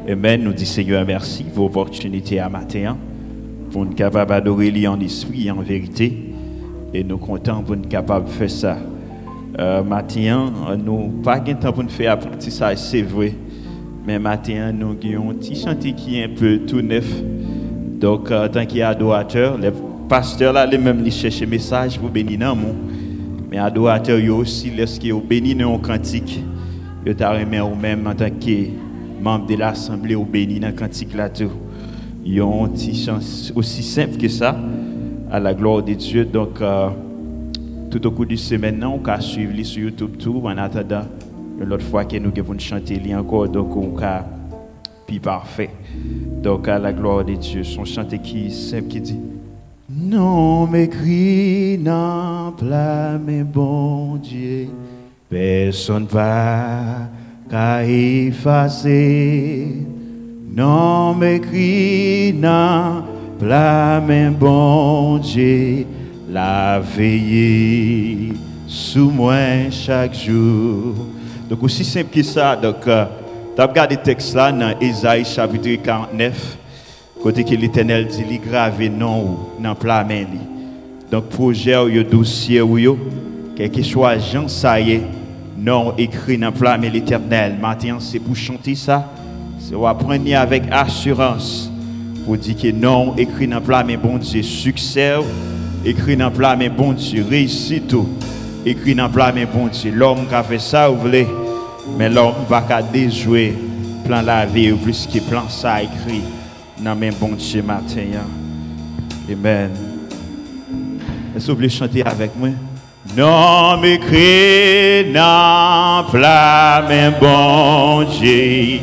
Amen. Nous disons Seigneur merci pour l'opportunité à matin, pour nous capables d'adorer lui en esprit et en vérité. Et nous comptons pour nous capables de faire ça. Matin, nous pas de temps pour nous faire apprentissage, c'est vrai. Mais matin, nous avons un petit chantier qui est un peu tout neuf. Donc, en tant qu'adorateur, les pasteurs là, les mêmes, ils cherchent un message pour bénir dans mon. Mais adorateur, ils aussi, lorsqu'ils ont béni dans un cantique, ils ont remis ou même en tant que membre de l'assemblée, ou béni dans le cantique là tout. Ils ont un petit chance aussi simple que ça, à la gloire de Dieu. Donc, tout au cours de semaine, on peut suivre sur YouTube tout en attendant l'autre fois que nous devons chanter encore, donc on a plus parfait. Donc à la gloire de Dieu, son chanté qui simple qui dit non m'écrit non plat mais bon Dieu, personne pas qu'à effacer. Non m'écrit non plat mais bon Dieu, la veille sous moi chaque jour. Donc aussi simple que ça, donc tu as regardé le texte là dans Ésaïe chapitre 49, côté que l'Éternel dit il gravé non dans plat main li. Donc projet ou dossier ou yo, quelque chose Jean ça y est, non écrit dans plat main l'Éternel. Maintenant c'est pour chanter ça, c'est pour apprendre avec assurance pour dire que non écrit dans plat main bon Dieu succès, écrit dans plat main bon Dieu réussite tout. Écrit dans plat mais bon Dieu, l'homme qui a fait ça, vous voulez, mais l'homme va pas déjouer plan la vie ou plus que plan ça écrit dans mes bon Dieu matin. Amen. Est-ce que vous voulez chanter avec moi? Non m'écrit dans plat mais bon Dieu,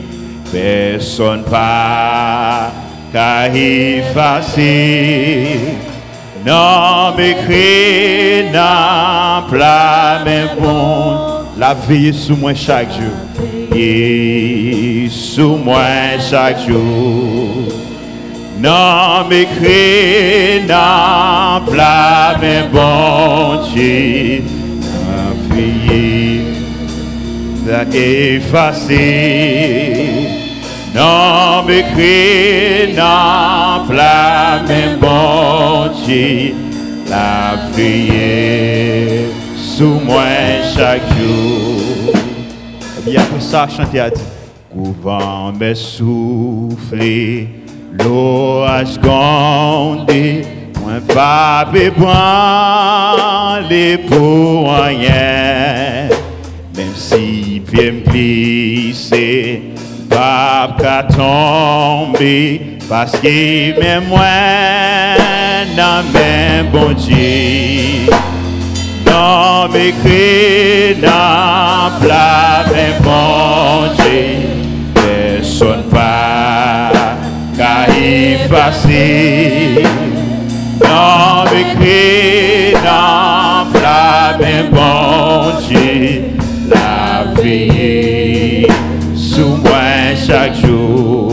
personne pas qu'à effacer. Non m'écrit dans plat mais bon, la vie sous moi chaque jour, et sous moi chaque jour. Non m'écrit dans plat mais bon Dieu, la vie va effacer. Non m'écrit dans plat mais bon Dieu, la prière sous moi chaque jour. Et bien après ça, chanter à dire couvent me souffler, l'orage grondé, moi pas besoin les pour rien, même si pied me glisser. Pas qu'à tomber parce que même moi dans mes bon Dieu, non m'écrit dans plat mais bon Dieu, personne pas qu'à effacer. Non m'écrit dans plat mais bon Dieu, la vie sous moi chaque jour.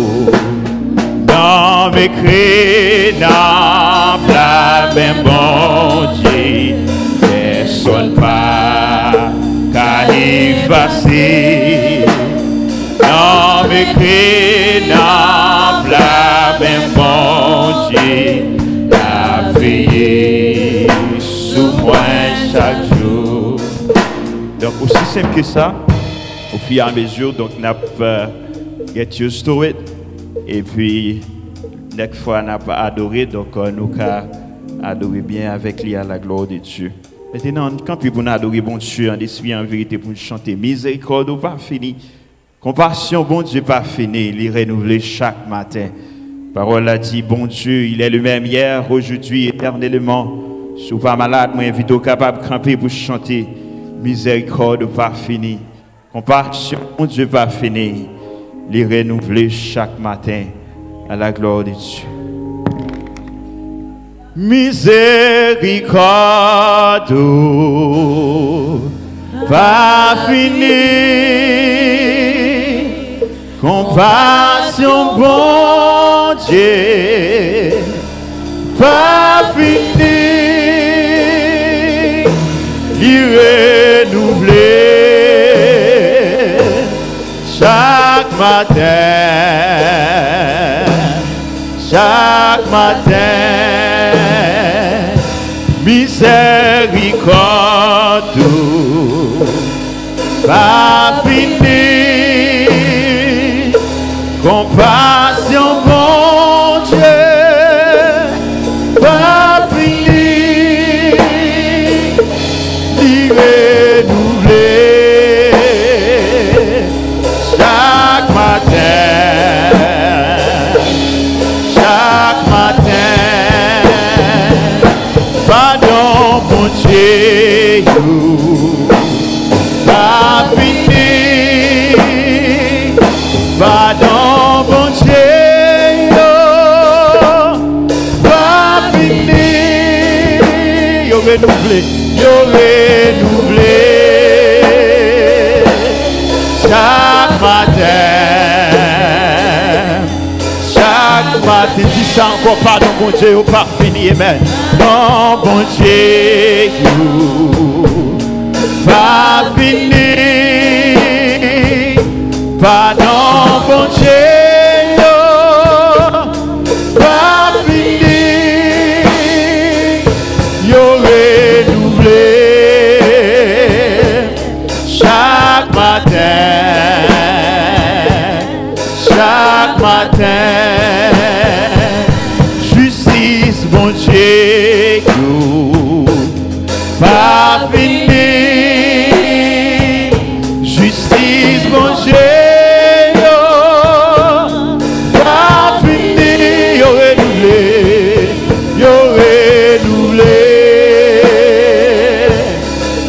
Non m'écrit dans plat mais bon Dieu, personne pas qu'à effacer. Non m'écrit dans plat mais bon Dieu, la veille sous moi chaque jour. Donc aussi simple que ça, au fur et à mesure, donc nous avons get used to it. Et puis, next fois, nous avons adoré, donc nous avons adoré bien avec lui à la gloire de Dieu. Maintenant, quand puis pour nous adorer bon Dieu, en esprit en vérité, pour nous chanter miséricorde, pas fini. Compassion, bon Dieu, pas fini. Il est renouvelé chaque matin. Parole a dit, bon Dieu, il est le même hier, aujourd'hui, éternellement. Si vous pas malade, moi, invite au capable de camper pour chanter miséricorde, pas fini. Compassion, mon Dieu, pas fini. Les renouveler chaque matin à la gloire de Dieu. Miséricorde, pas fini. Compassion, bon Dieu, pas fini. Les renouveler chaque matin, miséricorde, pas fini, compassion, bon Dieu, pas fini, renouveler chaque matin. Pardon, mon Dieu, pas fini. Pardon, mon Dieu, pas fini. Yo renouvelé, chaque matin. Dis ça encore, pardon, mon Dieu, pas fini, amen. Non, bon Dieu, pas fini. Pardon, bon Dieu, pas fini. Yo renouvelé chaque matin. Justice, bon Dieu, pas fini. Justice, bon Dieu, pas fini. Yo renouvelé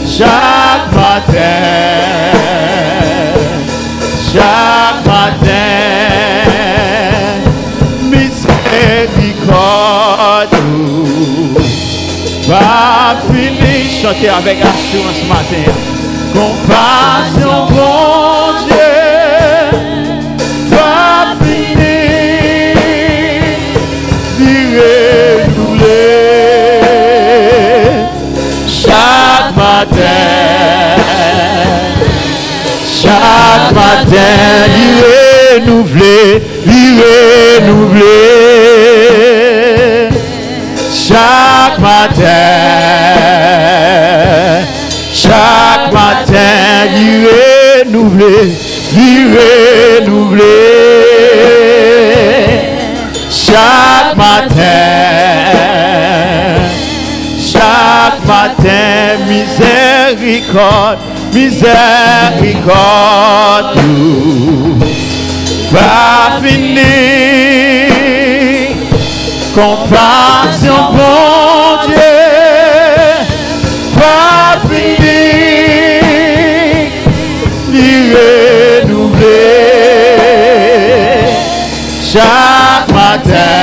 chaque matin. Pas fini, chanter avec assurance ce matin. Compassion, bon Dieu, pas fini, renouveler chaque matin, renouveler chaque matin, renouveler chaque matin, miséricorde, pas fini, compassion, bon Dieu, pas fini, renouveler chaque matin,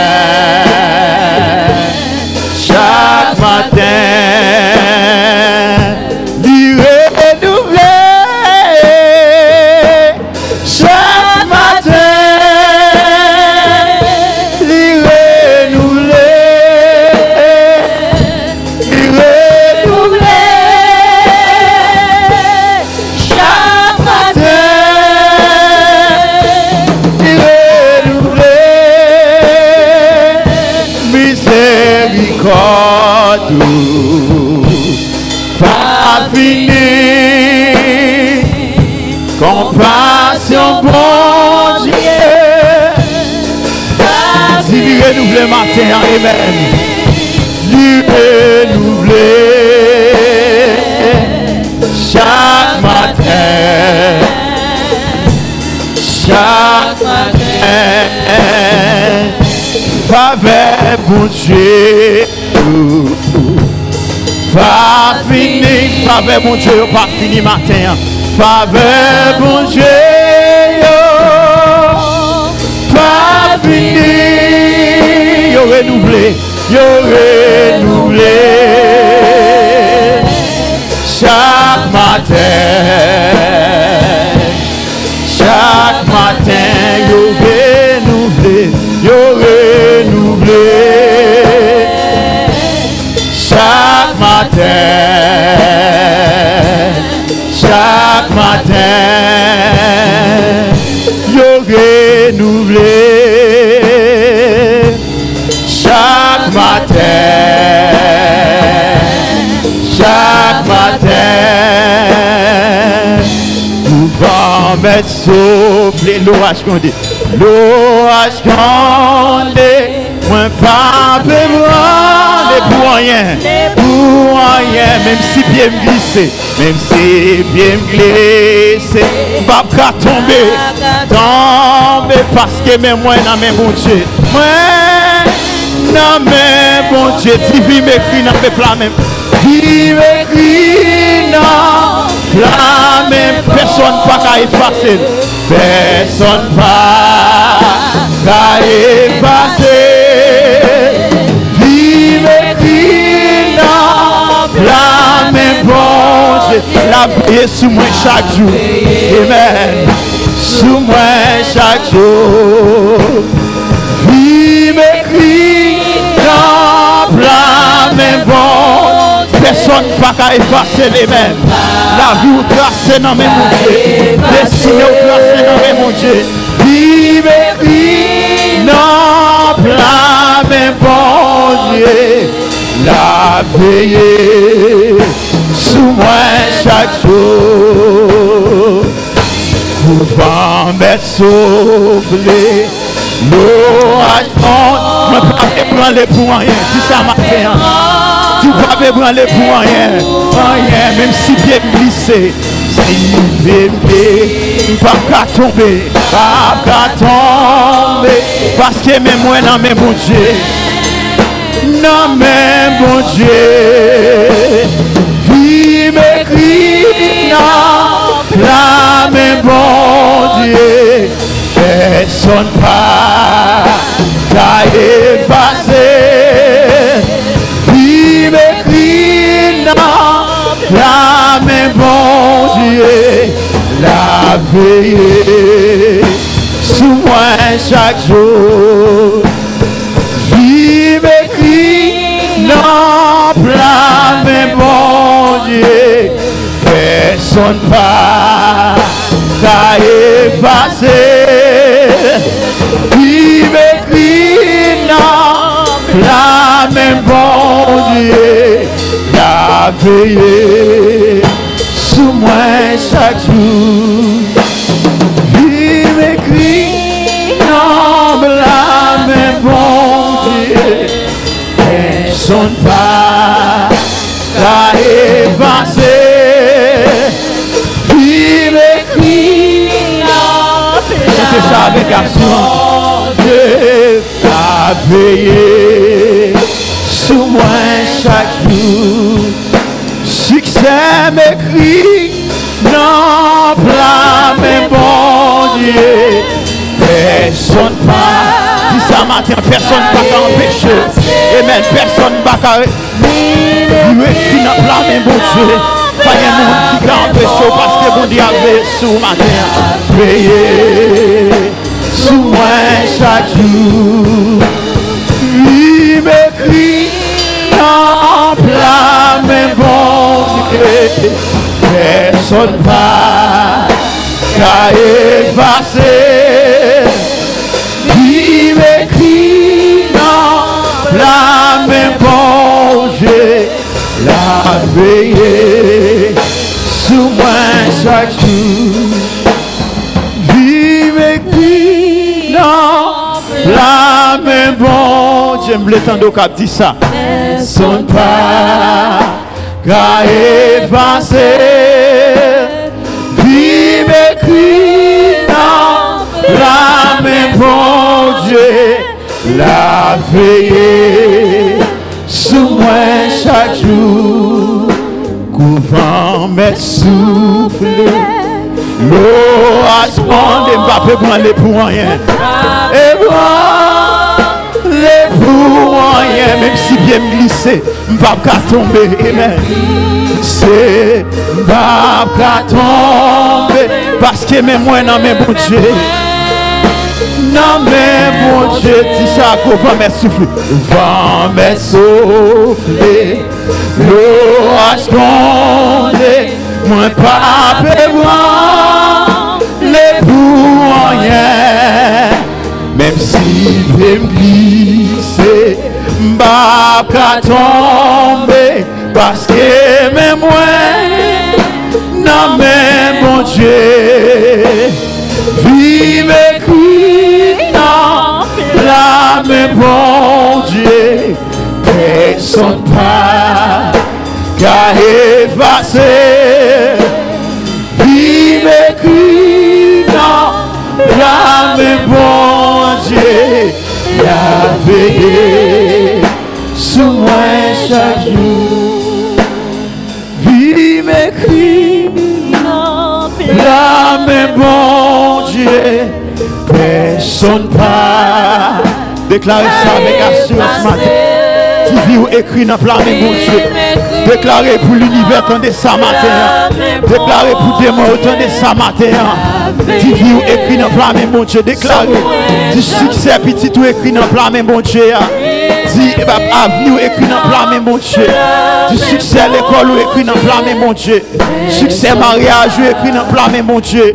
pas fini, compassion, bon Dieu, si lui renouveler matin, amen, lui renouveler chaque matin, faveur, bon Dieu, pas fini, faveur, mon Dieu, pas fini matin, faveur, mon Dieu, pas fini, yo renouvelé chaque matin, yo renouvelé chaque matin, vent met souffler, l'orage condé, l'orage condé, moi pas prendre pour rien, même si pied me glisse, même si pied me glisse, pas qu'à tomber, parce que même moi dans mes bon Dieu, moi dans mes bon Dieu, divin m'écrit dans mes plats même, divin m'écrit dans la même, personne pas qu'à effacer, personne pas qu'à effacer. La même bonne, la prière sous moi chaque jour. Amen. Sous moi chaque jour. Vie m'écrit dans la même bonne. Personne pas qu'à effacer les mêmes. La vie ou tracée dans mes Dieu. Destinée ou tracée dans mes Dieu. Vie m'écrit dans la même bonne. La veillée sous moi chaque jour. Pouvant me souffler, l'orage monte. Je ne peux pas prendre pour rien. Si ça m'a fait, tu ne peux pas prendre pour rien. Rien, même si pied glissé. Si pied je ne peux pas tomber. Pas tomber. Parce que même moi dans mes bon Dieu. Non mais mon Dieu, vie m'écrit non, la mais bon Dieu, personne pas t'a effacé. Vie m'écrit non, la mais bon Dieu, la veille sous moi chaque jour. Non, plein, mais bon Dieu, personne pas t'a effacé. Qui m'écrit, non, plein, mais bon Dieu, la veillée sous moi chaque jour. Qui m'écrit, non, plein, mais bon Dieu. Personne pas t'a effacé. Puis m'écrit c'est ça avec garçon. Dieu t'a veillé sous moi chaque jour. Succès m'écrit non plein mais bon Dieu. Personne pas. Si ça matin personne pas empêcher. Amen. Personne ne va pas qui n'a pas même bon Dieu. Pas de monde qui a empêché parce que bon Dieu avait sous ma terre. Veillez sous moi chaque jour. Lui m'écrit en plein même bon Dieu. Personne va qu'à effacer. Lui m'écrit la même bon Dieu, la veillée sous moi chaque jour. Vive et non, la même bon Dieu. J'aime le temps de cap dit ça. Son pas qu'à effacer. Vive et non, la même bon Dieu. La veillée sous moi chaque jour, couvent mes souffles, l'orage prend des mbappés pour aller pour rien. Et moi, les pour rien, même si bien me glisser, m'pas tomber, amen. C'est m'pas tomber, parce que même moi dans mes bon Dieu. Non mais mon Dieu, dis ça qu'on va me souffler. Va me souffler. L'orage condé. Moi pas besoin. Les pour rien. Même si je me glisser, m'pas qu'à tomber. Parce que même moi, non mais mon Dieu. Dieu. Vive écrit dans la main, bon Dieu. Personne pas qu'à effacer. Vive écrit dans la main, bon Dieu. La veillé sous moi chaque jour. Vive écrit dans la main, bon Dieu. Personne pas. Déclarez ça avec assurance matin. Qui vit ou écrit dans la main, bon Dieu. Déclarez pour l'univers, attendez ça matin. Déclarez pour des morts, attendez ça matin. Qui vit ou écrit dans la main, bon Dieu. Déclarez du succès petit ou écrit dans la main, bon Dieu. Dit avenir écrit dans la main, bon Dieu. Du succès à l'école ou écrit dans la main, mon Dieu. Succès mariage ou écrit dans la main, mon Dieu.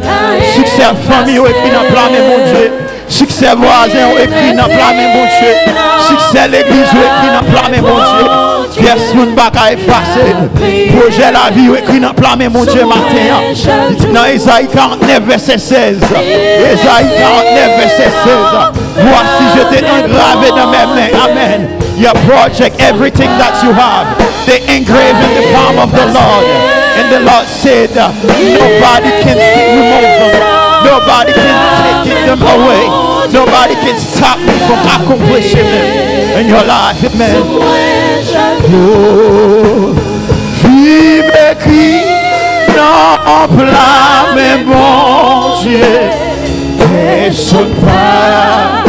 Succès famille ou écrit dans la main, mon Dieu. Succès voisin ou écrit dans la main, mon Dieu. Succès l'église ou écrit dans la main, mon Dieu. Personne ne va effacer. Projet la vie ou écrit dans la main, mon Dieu, matin. Dans Isaïe 49, verset 16. Isaïe 49, verset 16. Voici, je t'ai engravé dans mes mains. Amen. Your project, everything that you have, they engrave in the palm of the Lord. And the Lord said, nobody can remove them. Nobody can take them away. Nobody can stop me from accomplishing them in your life. Amen. Oh, vive écrit dans la main, bon Dieu. Personne pas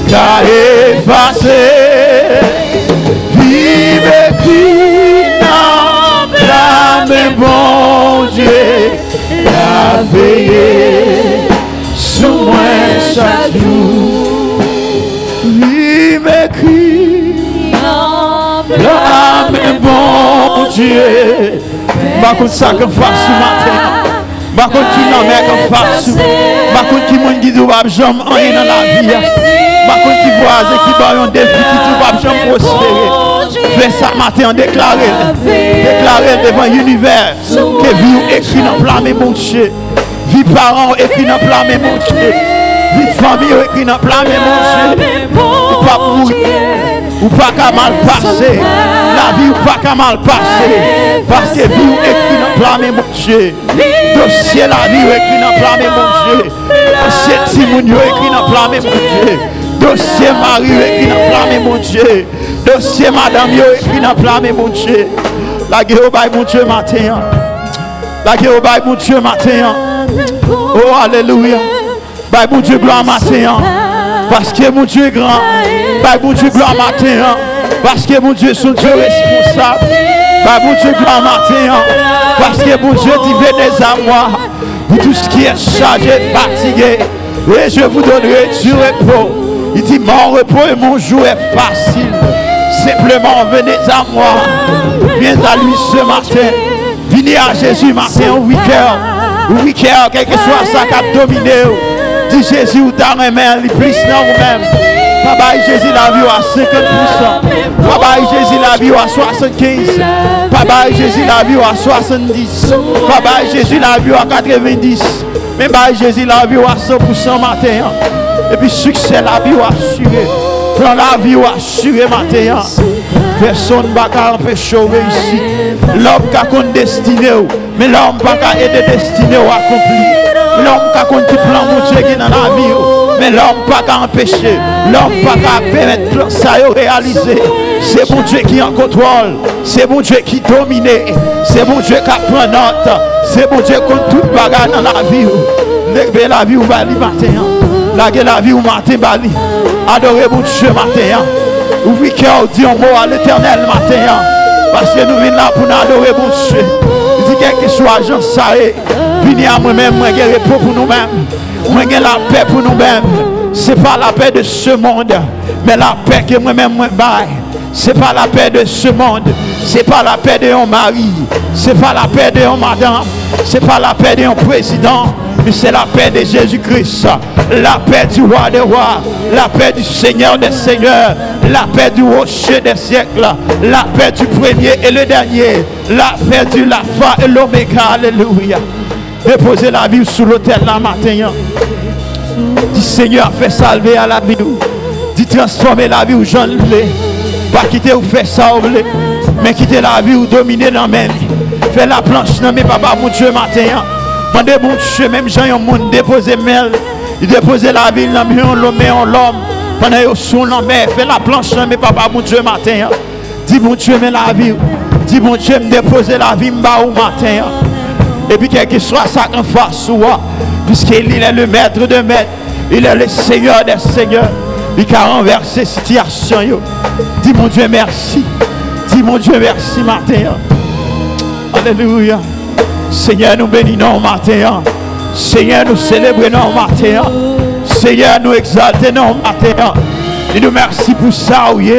qu'à effacer. Vive écrit dans la main, bon Dieu. La veillée sous moi chaque jour. Vive écrit dans la main, bon Dieu. Par contre, ça qu'on fasse ce matin. Par contre, qui n'en met qu'on fasse. Par contre, qui m'a dit que va jamais rien dans la vie. Par contre, qui voit et qui va un défi qui va jamais prospérer. Fais ça matin, déclarez devant l'univers que vie écrit dans la main, mon Dieu. Vie parents écrit dans la main, mon Dieu. Vie famille écrit dans la main, mon Dieu. Ou pas mourir, ou pas qu'à mal passer. La vie ou pas qu'à mal passer. Parce que vie écrit dans la main, mon Dieu. Dossier la vie écrit dans la main, mon Dieu. Dossier Timounio écrit dans la main, mon Dieu. Dossier Marie écrit dans la main, mon Dieu. Dossier Madame yo écrit dans la main, mon Dieu. La guerre au bail, mon Dieu, matin. La guerre au bail, mon Dieu, matin. Oh, alléluia. Bail, mon Dieu, gloire, matin. Parce que mon Dieu est grand. Bail, mon Dieu, gloire, matin. Parce que mon Dieu, son Dieu responsable. Bail, mon Dieu, gloire, matin. Parce que mon Dieu, dit venez à moi. Pour tout ce qui est chargé, fatigué. Et je vous donnerai du repos. Il dit mon repos et mon jour est facile. Simplement venez à moi. Viens à lui ce matin. Venez à Jésus matin au week-end. Quel que soit ça qui a dominé. Dis Jésus ou ta main, il plus dans vous-même. Papa Jésus la vie à 50%. Papa Jésus la vie à 75%. Papa Jésus la vie à 70%. Papa Jésus la vie à 90%. Mais Papa Jésus la vie à 100% matin. Et puis succès la vie assuré. Plan la vie assuré matin. Personne ne va empêcher de réussir. L'homme qui a une destinée. Mais l'homme ne va pas aider destinée à accomplir. L'homme qui a un petit plan mon Dieu qui est dans la vie. Mais l'homme ne va pas empêcher. L'homme ne va pas permettre ça de réaliser. C'est mon Dieu qui est en contrôle. C'est mon Dieu qui domine. C'est mon Dieu qui prend note. C'est mon Dieu qui a toute bagarre dans la vie. Levez la vie ou bali matin. Lagez la vie ou matin bali. Adorez mon Dieu matin. Ouvrez cœur, dit un mot à l'éternel matin. Parce que nous venons là pour nous adorer mon Dieu. Il dit quel que soit Jean Saré. Venez à moi-même, moi j'ai repos pour nous-mêmes. Moi j'ai la paix pour nous-mêmes. Ce n'est pas la paix de ce monde. Mais la paix que moi-même moi baille. Ce n'est pas la paix de ce monde. Ce n'est pas la paix de un mari. Ce n'est pas la paix de un madame. Ce n'est pas la paix d'un président. Mais c'est la paix de Jésus-Christ. La paix du roi des rois. La paix du Seigneur des seigneurs. La paix du rocher des siècles. La paix du premier et le dernier. La paix du Alpha et l'Oméga. Alléluia. déposer la vie sous l'autel la matin. Dis Seigneur, fais salver à la vie. Dis transformer la vie où j'en voulais. Pas quitter ou faire ça ou voulez. Mais quitter la vie ou dominer dans mes vies. Fais la planche dans mes papas, mon Dieu, matin. Pendant mon Dieu, même gens ont monde déposer mel. Il dépose la vie dans l'homme. Pendant qu'ils sont dans mer, fais la planche dans mes papas, mon Dieu, matin. Dis mon Dieu, mais la vie. Dis mon Dieu, me déposer la vie, m'ba au matin. Et puis quel que soit ça en face ou puisqu'il est le maître de maîtres, il est le Seigneur des seigneurs, il a renversé situation. Dis mon Dieu merci. Dis mon Dieu merci matin. Alléluia. Seigneur, nous bénissons matin. Seigneur, nous célébrons matin. Seigneur, nous exaltons matin. Et nous merci pour ça, oui.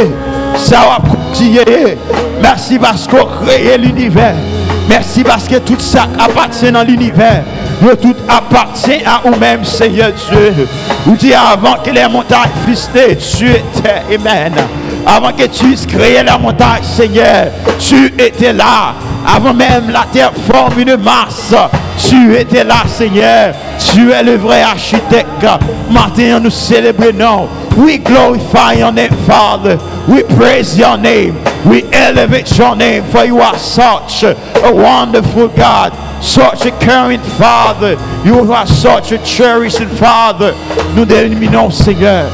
Ça va continuer. Merci parce qu'on crée l'univers. Merci parce que tout ça appartient dans l'univers. Tout appartient à nous-mêmes, Seigneur Dieu. Vous dites avant que les montagnes fussent nées, tu étais. Amen. Avant que tu puisses créer la montagne, Seigneur, tu étais là. Avant même la terre forme une masse, tu étais là, Seigneur. Tu es le vrai architecte. Maintenant, nous célébrons. We glorify your name, Father. We praise your name. We elevate your name, for you are such a wonderful God, such a caring Father. You are such a cherishing Father. Nous déliminons, Seigneur.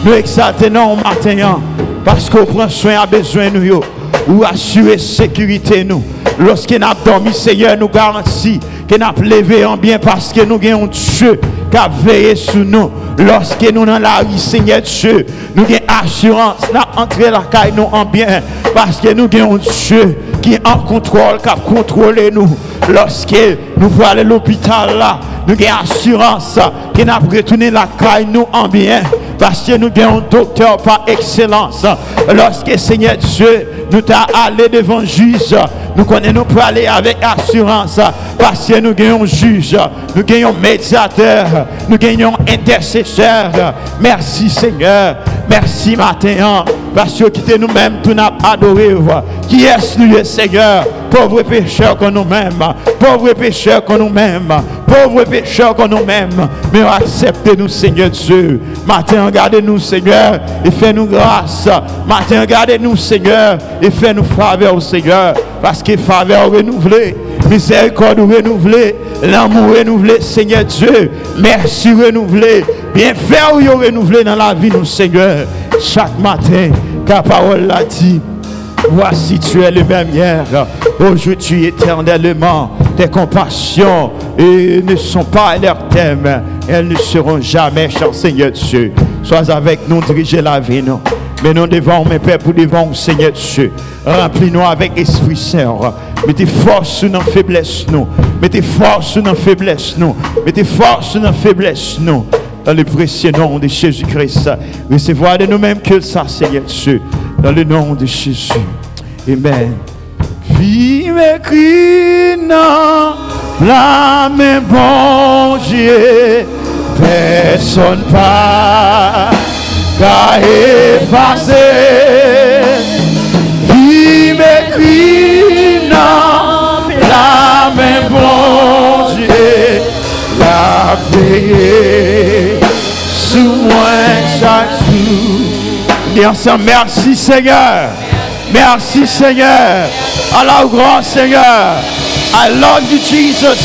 Nous exaltons matin parce qu'on prend soin à besoin de nous. Ou assurer sécurité nous. Lorsque nous avons dormi, Seigneur, nous garantit que nous avons levé en bien parce que nous avons Dieu qui a veillé sur nous. Lorsque nous dans la rue, Seigneur Dieu, nous avons assurance, nous avons entré la caille nous en bien parce que nous avons Dieu qui est en contrôle, qui a contrôlé nous. Lorsque nous voulons aller à l'hôpital là, nous avons assurance que nous avons retourné la caille nous en bien. Parce que nous avons un docteur par excellence. Lorsque Seigneur Dieu nous t'a allé devant le juge, nous connaissons nous pour aller avec assurance. Parce que nous avons un juge, nous avons un médiateur, nous avons un intercesseur. Merci Seigneur. Merci matin. Parce que quitter nous-mêmes, tout n'a adoré. Qui est nous, Seigneur? Pauvres pécheurs que nous-mêmes. Pauvres pécheurs que nous-mêmes. Pauvres pécheurs que nous-mêmes. Mais acceptez-nous, Seigneur Dieu. Matin, regardez-nous, Seigneur, et fais-nous grâce. Matin, regardez-nous, Seigneur, et fais-nous faveur, Seigneur. Parce que faveur renouvelée, miséricorde renouvelée, l'amour renouvelé, Seigneur Dieu. Merci renouvelé. Bienfait renouvelé dans la vie, nous, Seigneur. Chaque matin, ta parole l'a dit. Voici, tu es le même hier, aujourd'hui éternellement. Tes compassions ne sont pas à leur thème. Elles ne seront jamais, cher Seigneur Dieu. Sois avec nous, diriger la vie, nous. Mais nous devons, mes pères, pour devant, Seigneur Dieu. Remplis-nous avec Esprit Saint. Mettez force sur nos faiblesses, nous. Mettez force sur nos faiblesses, nous. Mettez force sur nos faiblesses, nous. Dans le précieux nom de Jésus-Christ. Recevoir de nous-mêmes que ça, Seigneur Dieu. Dans le nom de Jésus. Amen. Vive écrit dans la main, bon Dieu. Personne pas qu'à effacer. Vive écrit dans la main, bon Dieu. La veille sous moi chaque jour. Et ensemble, merci Seigneur. Merci Seigneur. Allah grand Seigneur. I love you Jesus.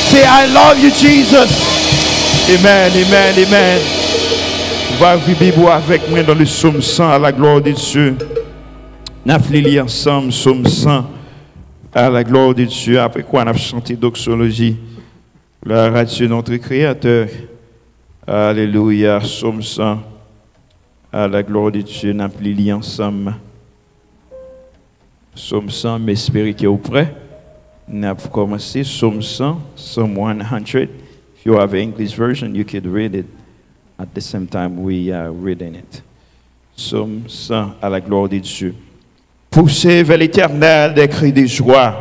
Say I love you Jesus. Amen, amen, amen. On va vivre avec moi dans le psaume 100 à la gloire de Dieu. Nous avons lu ensemble psaume 100 à la gloire de Dieu. Après quoi on a chanté doxologie. Gloire à Dieu notre Créateur. Alléluia. Psaume 100 à la gloire de Dieu. Nous avons lu ensemble. Psaume 100, mais espérez que vous prêts. Nous avons commencé Psaume 100, Psalm 100. If you have an English version, you could read it at the same time we are reading it. Psaume 100 à la gloire de Dieu. Poussez vers l'Éternel des cris de joie,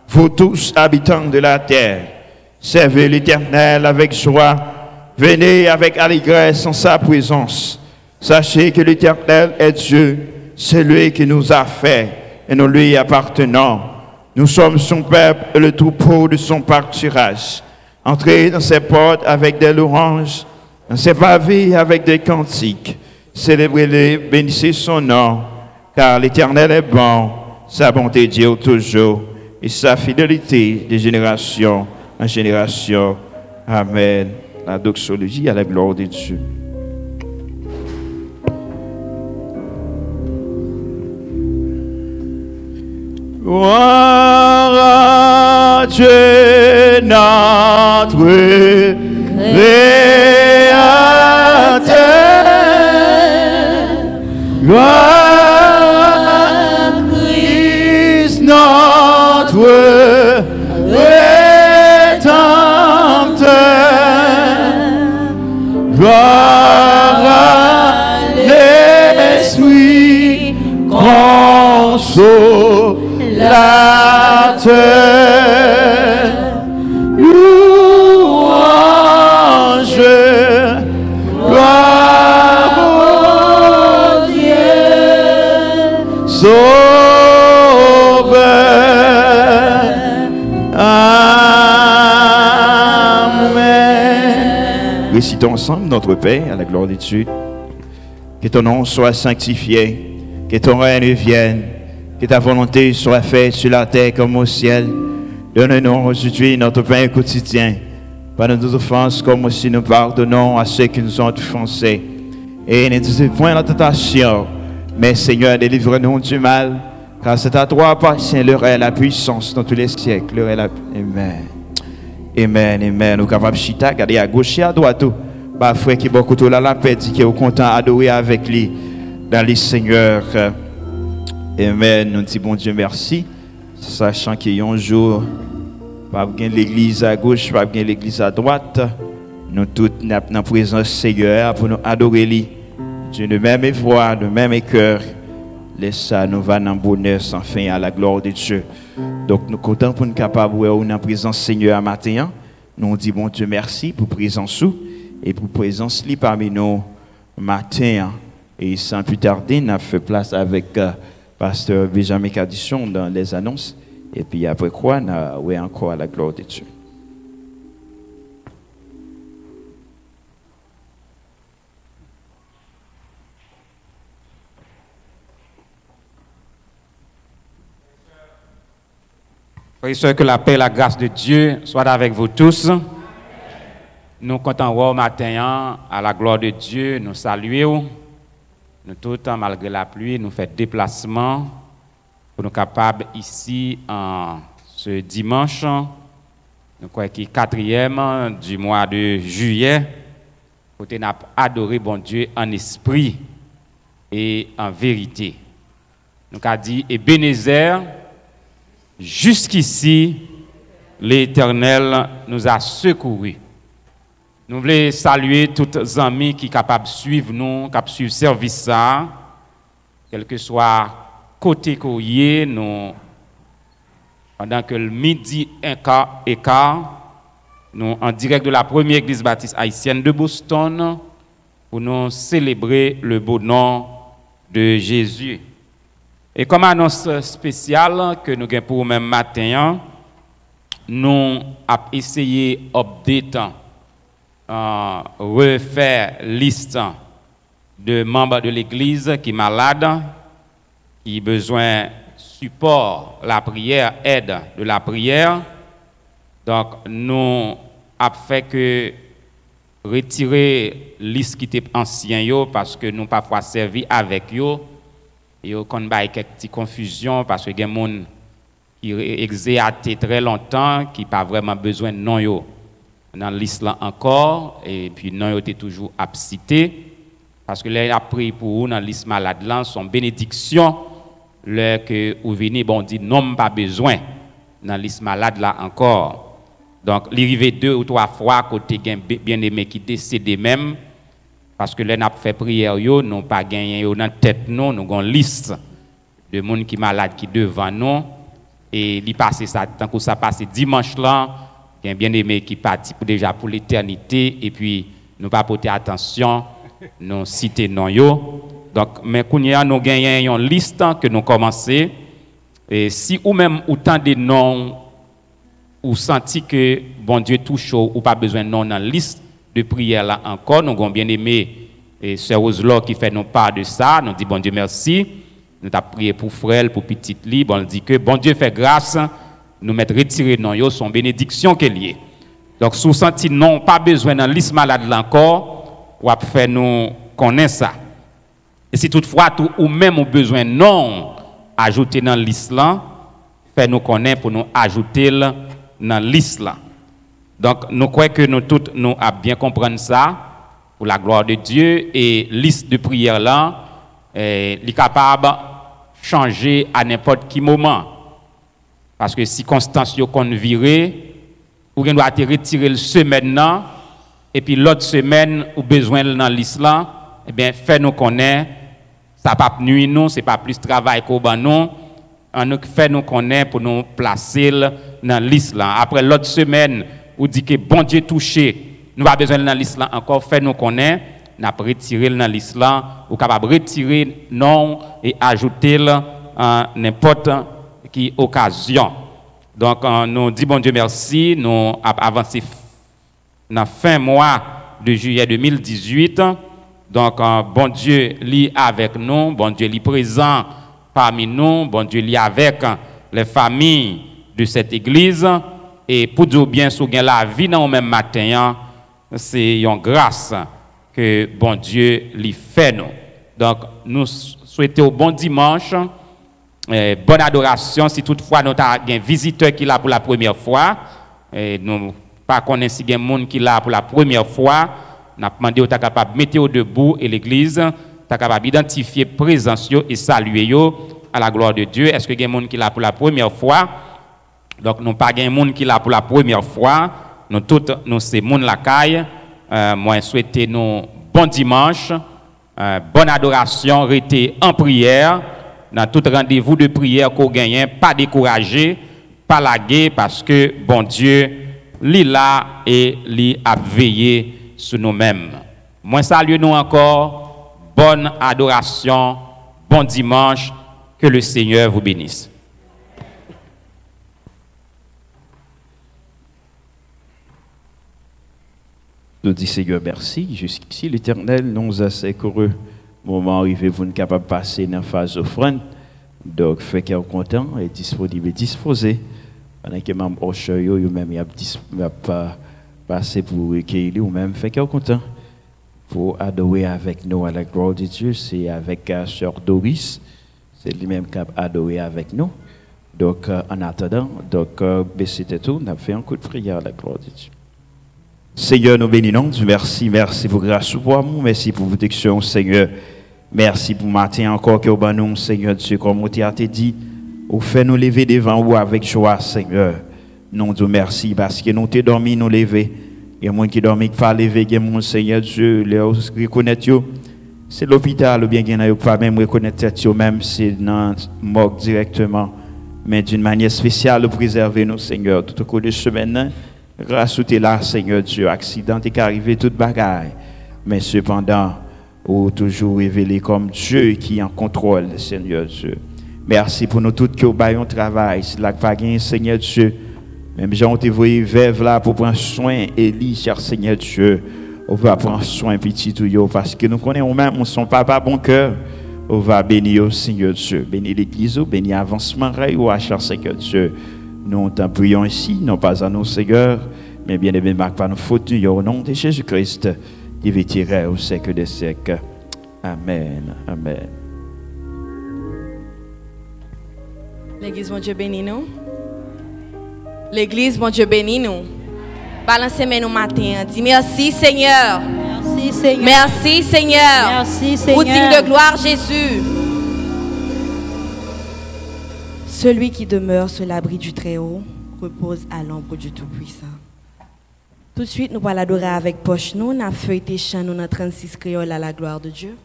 vous tous habitants de la terre. Servez l'Éternel avec joie, venez avec allégresse en sa présence. Sachez que l'Éternel est Dieu, c'est lui qui nous a fait et nous lui appartenons. Nous sommes son peuple et le troupeau de son pâturage. Entrez dans ses portes avec des louanges, dans ses pavés avec des cantiques. Célébrez-le, bénissez son nom, car l'Éternel est bon, sa bonté dure toujours, et sa fidélité de génération en génération. Amen. La doxologie à la gloire de Dieu. Gloire à Dieu notre Créateur. Gloire à Christ notre Rédempteur. Gloire à l'Esprit consolateur. Louange, gloire au Dieu, Sauveur. Amen. Récitons ensemble notre Père à la gloire de Dieu. Que ton nom soit sanctifié, que ton règne vienne, que ta volonté soit faite sur la terre comme au ciel. Donne-nous aujourd'hui notre pain quotidien. Pardonne nos offenses comme aussi nous pardonnons à ceux qui nous ont offensés. Et ne nous point la tentation, mais Seigneur, délivre-nous du mal, car c'est à toi appartient le règne, la puissance dans tous les siècles. Le règne, Amen. Amen, amen. Nous sommes capables de chita, garder à gauche et à droite. Bah, frère qui beaucoup tout là, la paix, qui est content d'adorer avec lui dans les seigneurs. Amen. Nous disons bon Dieu merci. Sachant qu'il y a un jour, pas bien l'église à gauche, pas bien l'église à droite. Nous tous dans la présence Seigneur pour nous adorer lui. Dieu de même voix, de même cœur. Laisse ça, nous va dans le bonheur sans fin à la gloire de Dieu. Donc nous comptons pour nous capables de dans la présence Seigneur à matin. Nous disons bon Dieu merci pour présence sous et pour présence li parmi nous matin. Et sans plus tarder, nous avons fait place avec Pasteur Benjamin Cadisson dans les annonces. Et puis après quoi, nous avons encore à la gloire de Dieu. Frères et sœurs, que la paix et la grâce de Dieu soient avec vous tous. Nous comptons au matin à la gloire de Dieu, nous saluons. Nous tout temps, malgré la pluie, nous faisons déplacement pour nous capables ici en ce dimanche. Nous croyons qu'il est 4e du mois de juillet. Pour nous adorer bon Dieu en esprit et en vérité. Nous avons dit Ebenezer. Jusqu'ici, l'Éternel nous a secourus. Nous voulons saluer tous les amis qui sont capables de suivre nous, capables de suivre le service, quel que soit côté courrier, nous, pendant que le midi et quart, nous en direct de la première église baptiste haïtienne de Boston, pour nous célébrer le beau nom de Jésus. Et comme annonce spéciale que nous avons pour le même matin, nous avons essayé d'update, refaire liste de membres de l'Église qui sont malades, qui ont besoin de support, la prière, aide de la prière. Donc, nous avons fait que retirer la liste qui était ancienne parce que nous n'avons pas parfois servi avec eux. Et on a quelques petites confusions parce que il y a des gens qui exéaté très longtemps, qui n'ont pas vraiment besoin de nom dans la liste là encore, et puis non était toujours abcité, parce que les appris pour vous dans la liste malade là sont bénédictions, là que vous venez, bon dit non pas besoin dans la liste malade là encore. Donc, l'arrivée 2 ou 3 fois côté bien aimé qui décédé même. Parce que les n'a fait prière, nous n'avons pas gagné dans la tête, nous avons une liste de gens qui sont malades qui devant nous. Et il passe ça, tant que ça passe dimanche là, il y a bien aimé qui parti déjà pour l'éternité. Et puis, nous pas porter attention, nous citer non yo. Donc, mais nous avons gagné une liste que nous commençons. Et si ou même autant de noms ou senti que bon Dieu touche ou pas besoin non dans la liste de prière là encore, nous avons bien aimé et sœur Roselot qui fait nos part de ça, nous dit bon Dieu merci, nous avons prié pour frère, pour petite libre, on dit que bon Dieu fait grâce, nous mettre retirer non yo son bénédiction qu'elle y est. Donc si vous sentez non pas besoin dans la liste malade là encore, ou à faire nous connaître ça. Et si toutefois tout ou même au besoin non ajouter dans la liste là, fait nous connaître pour nous ajouter dans la liste là. Donc nous croyons que nous tous nous a bien comprendre ça pour la gloire de Dieu et liste de prière là est capable changer à n'importe quel moment. Parce que si circonstances yo kon viré ou bien doit te retirer le semaine là et puis l'autre semaine ou besoin dans liste là, eh bien fait nous connaître ça pas nuit nous, c'est pas plus travail qu'au ban nous. On nous fait nous connaître pour nous placer dans liste là. Après l'autre semaine, ou dit que bon Dieu touché, nous pas besoin dans la liste là encore, fait nous connaître, n'a retirer dans la liste là, ou capable retirer non et ajouter n'importe qui occasion. Donc nous dit bon Dieu merci, nous avancé dans fin mois de juillet 2018. Donc bon Dieu lit avec nous, bon Dieu lit présent parmi nous, bon Dieu lit avec les familles de cette église. Et pour dire bien, si vous avez la vie dans le même matin, c'est une grâce que bon Dieu lui fait nous. Donc, nous souhaitons bon dimanche, bonne adoration. Si toutefois nous avons un visiteur qui est là pour la première fois, nous ne connaissons pas si il y a un monde qui est là pour la première fois, nous avons demandé aux capable de mettre debout et l'église, capable d'identifier présence et saluer à la gloire de Dieu. Est-ce qu'il y a un monde qui est là pour la première fois? Donc, nous pas un monde qui est là pour la première fois. Nous tous, nous c'est monde la caille. Moi, souhaitez nous bon dimanche, bonne adoration, restez en prière. Dans tout rendez-vous de prière qu'on gagne, pas décourager, pas laguer, parce que bon Dieu, lui là et lui a veillé sur nous-mêmes. Moi, salue nous encore. Bonne adoration, bon dimanche. Que le Seigneur vous bénisse. Nous disons Seigneur merci. Jusqu'ici, l'Éternel nous a secouru. Moment arrivé, vous n'êtes capable de passer dans la phase offrande. Donc, fait qu'il est content et disponible et disposé. Pendant que même Osher, même il a passé pour recueillir, ou même fait qu'il est content pour adorer avec nous à la gloire de Dieu. C'est avec Sœur Doris. C'est lui-même qui a adoré avec nous. Donc, en attendant, c'était tout. On a fait un coup de prière à la gloire de Dieu. Seigneur, nous bénissons. Merci pour grâce pour nous. Merci pour protection, Seigneur. Merci pour matin encore que vous nous, Seigneur Dieu, comme on t'a dit, vous fait nous lever devant vous avec joie, Seigneur. Nous te merci parce que nous t'es dormi, nous lever. Il y a des gens qui dorment, qui ne lever, il y a des gens, Seigneur Dieu, les reconnaître. C'est l'hôpital ou bien qu'il n'y a pas même reconnaître même c'est dans mort directement. Mais d'une manière spéciale, préserver nous, Seigneur, tout au cours de semaine. Grâce à tu es là, Seigneur Dieu, accident est arrivé, toute bagaille. Mais cependant, ou toujours révélé comme Dieu qui est en contrôle, Seigneur Dieu. Merci pour nous tous qui ont travail. C'est là que pas gagné, Seigneur Dieu. Même gens ont envoyé veuve là pour prendre soin, Élie, cher Seigneur Dieu. On va prendre soin petit tout yo parce que nous connaissons même son papa bon cœur. On va bénir Seigneur Dieu, bénir l'église, bénir avancement ou à cher Seigneur Dieu. Nous t'en prions ici, non pas à nous Seigneur, mais bien aimé marque par nos fautes, au nom de Jésus-Christ, qui vêtirait au siècle des siècles. Amen. Amen. L'église, mon Dieu bénit nous. L'église, mon Dieu bénit nous. Balancez-moi nous matin. Dis merci Seigneur. Merci Seigneur. Merci Seigneur. Merci Seigneur. Pour digne de gloire Jésus. Celui qui demeure sur l'abri du Très-Haut repose à l'ombre du Tout-Puissant. Tout de suite, nous allons l'adorer avec poche. Nous avons feuilleté chant nous dans 36 créoles à la gloire de Dieu.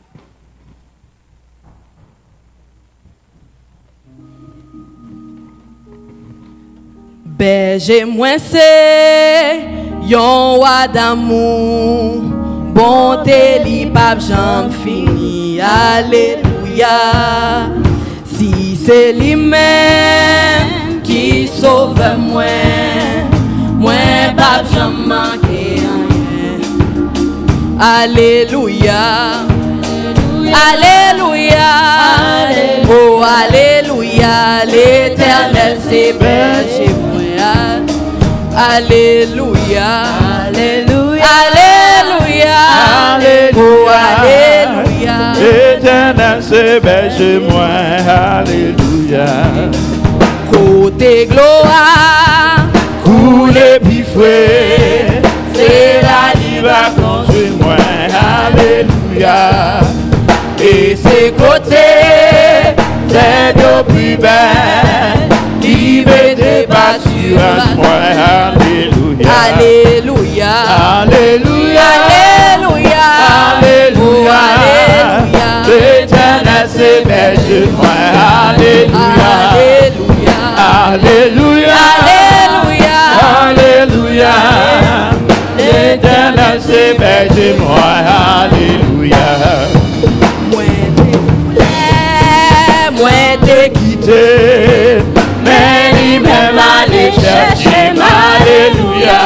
Berger moi c'est yon roi d'amour, bonté li pape j'en fini, alléluia. Si c'est lui-même qui sauve moi, pas jamais manqué rien. Alléluia. Alléluia. Oh, alléluia. L'Éternel c'est berger moi. Alléluia. Alléluia. Alléluia. Oh, alléluia. L'Éternel c'est berger moi. Alléluia. Côté gloire, Coulé puis frais, c'est la il va construire moi. Alléluia. Et ses côtés, c'est de plus belle, qui met des battus à moi. Alléluia. Alléluia. Alléluia. Alléluia. Alléluia. Alléluia. L'Éternel c'est berger moi. Alléluia. Alléluia. Alléluia. Alléluia. Alléluia. L'Éternel c'est berger moi. Alléluia. Moi t'ai Quitté, mais lui-même allait chercher ma. Alléluia.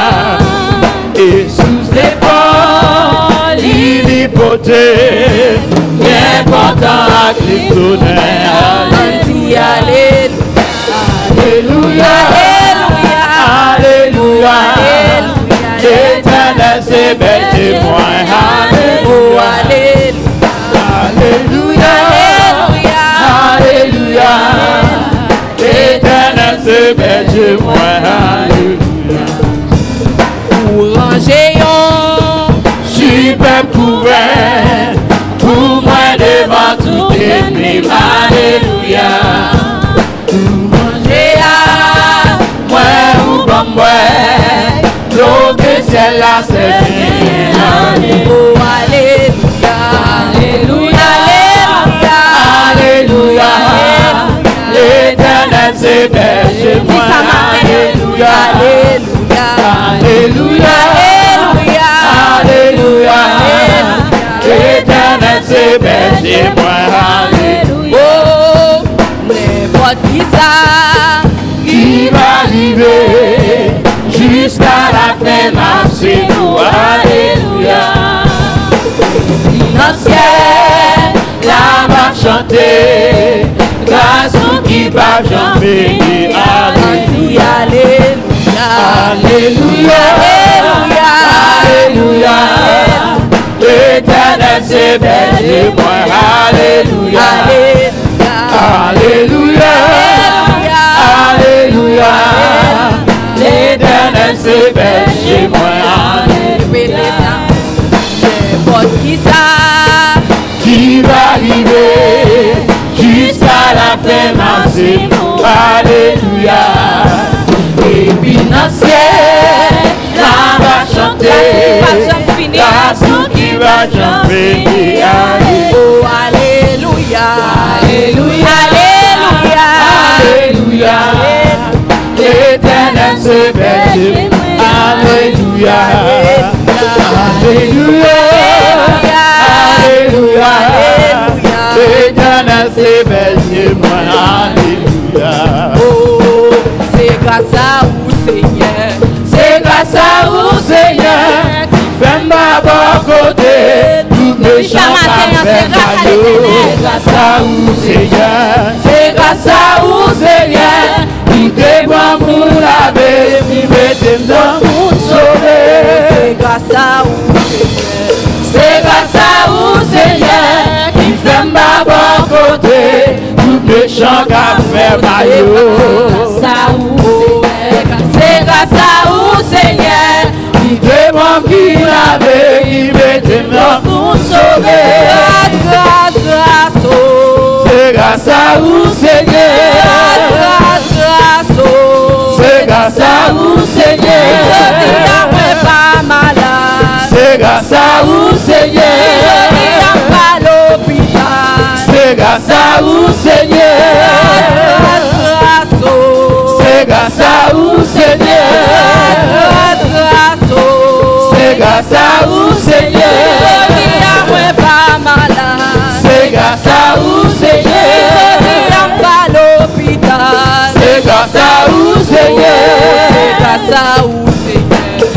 Et sous l'épaule, il y portait, bien content à Christonnet. dit Alléluia. Alléluia. L'Éternel c'est berger moi. Alléluia. Alléluia. Alléluia. L'Éternel c'est berger moi. Alléluia. Pour ranger Super couvert pour moi devant tout ennemi. Alléluia. Moi ou comme moi, l'eau que celle-là c'est bien. Oh, alléluia. Alléluia. Alléluia. L'Éternel c'est berger moi. Alléluia. Alléluia. Alléluia. Alléluia. L'Éternel c'est berger moi. Alléluia. Oh, n'importe qui ça Qui va arriver jusqu'à la fin c'est nous. Alléluia. Dans le ciel, la va chanter, grâce au qui va jamais. Alléluia. Alléluia. Alléluia. Alléluia. L'Éternel c'est berger moi. Alléluia. Alléluia. Alléluia. L'Éternel c'est berger moi. N'importe qui ça Qui va arriver jusqu'à la fin c'est nous. Alléluia. Et puis dans le ciel, là va chanter, grâce au qui va chanter. Oh, alléluia. Alléluia. Alléluia. L'Éternel c'est berger. Alléluia. Alléluia. Alléluia. L'Éternel c'est berger moi. Alléluia. Oh, c'est grâce à vous, Seigneur. C'est grâce à vous, Seigneur, qui fait ma bonne côté. Tout méchant pas fait cadeau. C'est grâce à vous, Seigneur. C'est grâce à vous, Seigneur, qui déborde pour laver, qui mettez dans pour sauver. C'est grâce à vous, Seigneur. C'est grâce à vous, Seigneur, qui fait ma bonne côté. Tout méchant qu'a fait maillot. C'est grâce à vous, C'est grâce à vous, Seigneur, qui demande qui l'avait, qui mettez dans pour sauver. grâce, oh. C'est grâce à vous, Seigneur. Grâce, oh. C'est grâce à vous, Seigneur. Pas malade. C'est grâce à vous, Seigneur. Pas l'hôpital. C'est grâce à vous, Seigneur. Grâce, oh. C'est grâce à vous, Seigneur. Grâce, oh. C'est grâce à vous, Seigneur. Pas malade. C'est grâce à vous, Seigneur. Pas l'hôpital. C'est grâce à vous, Seigneur. C'est grâce à vous, Seigneur.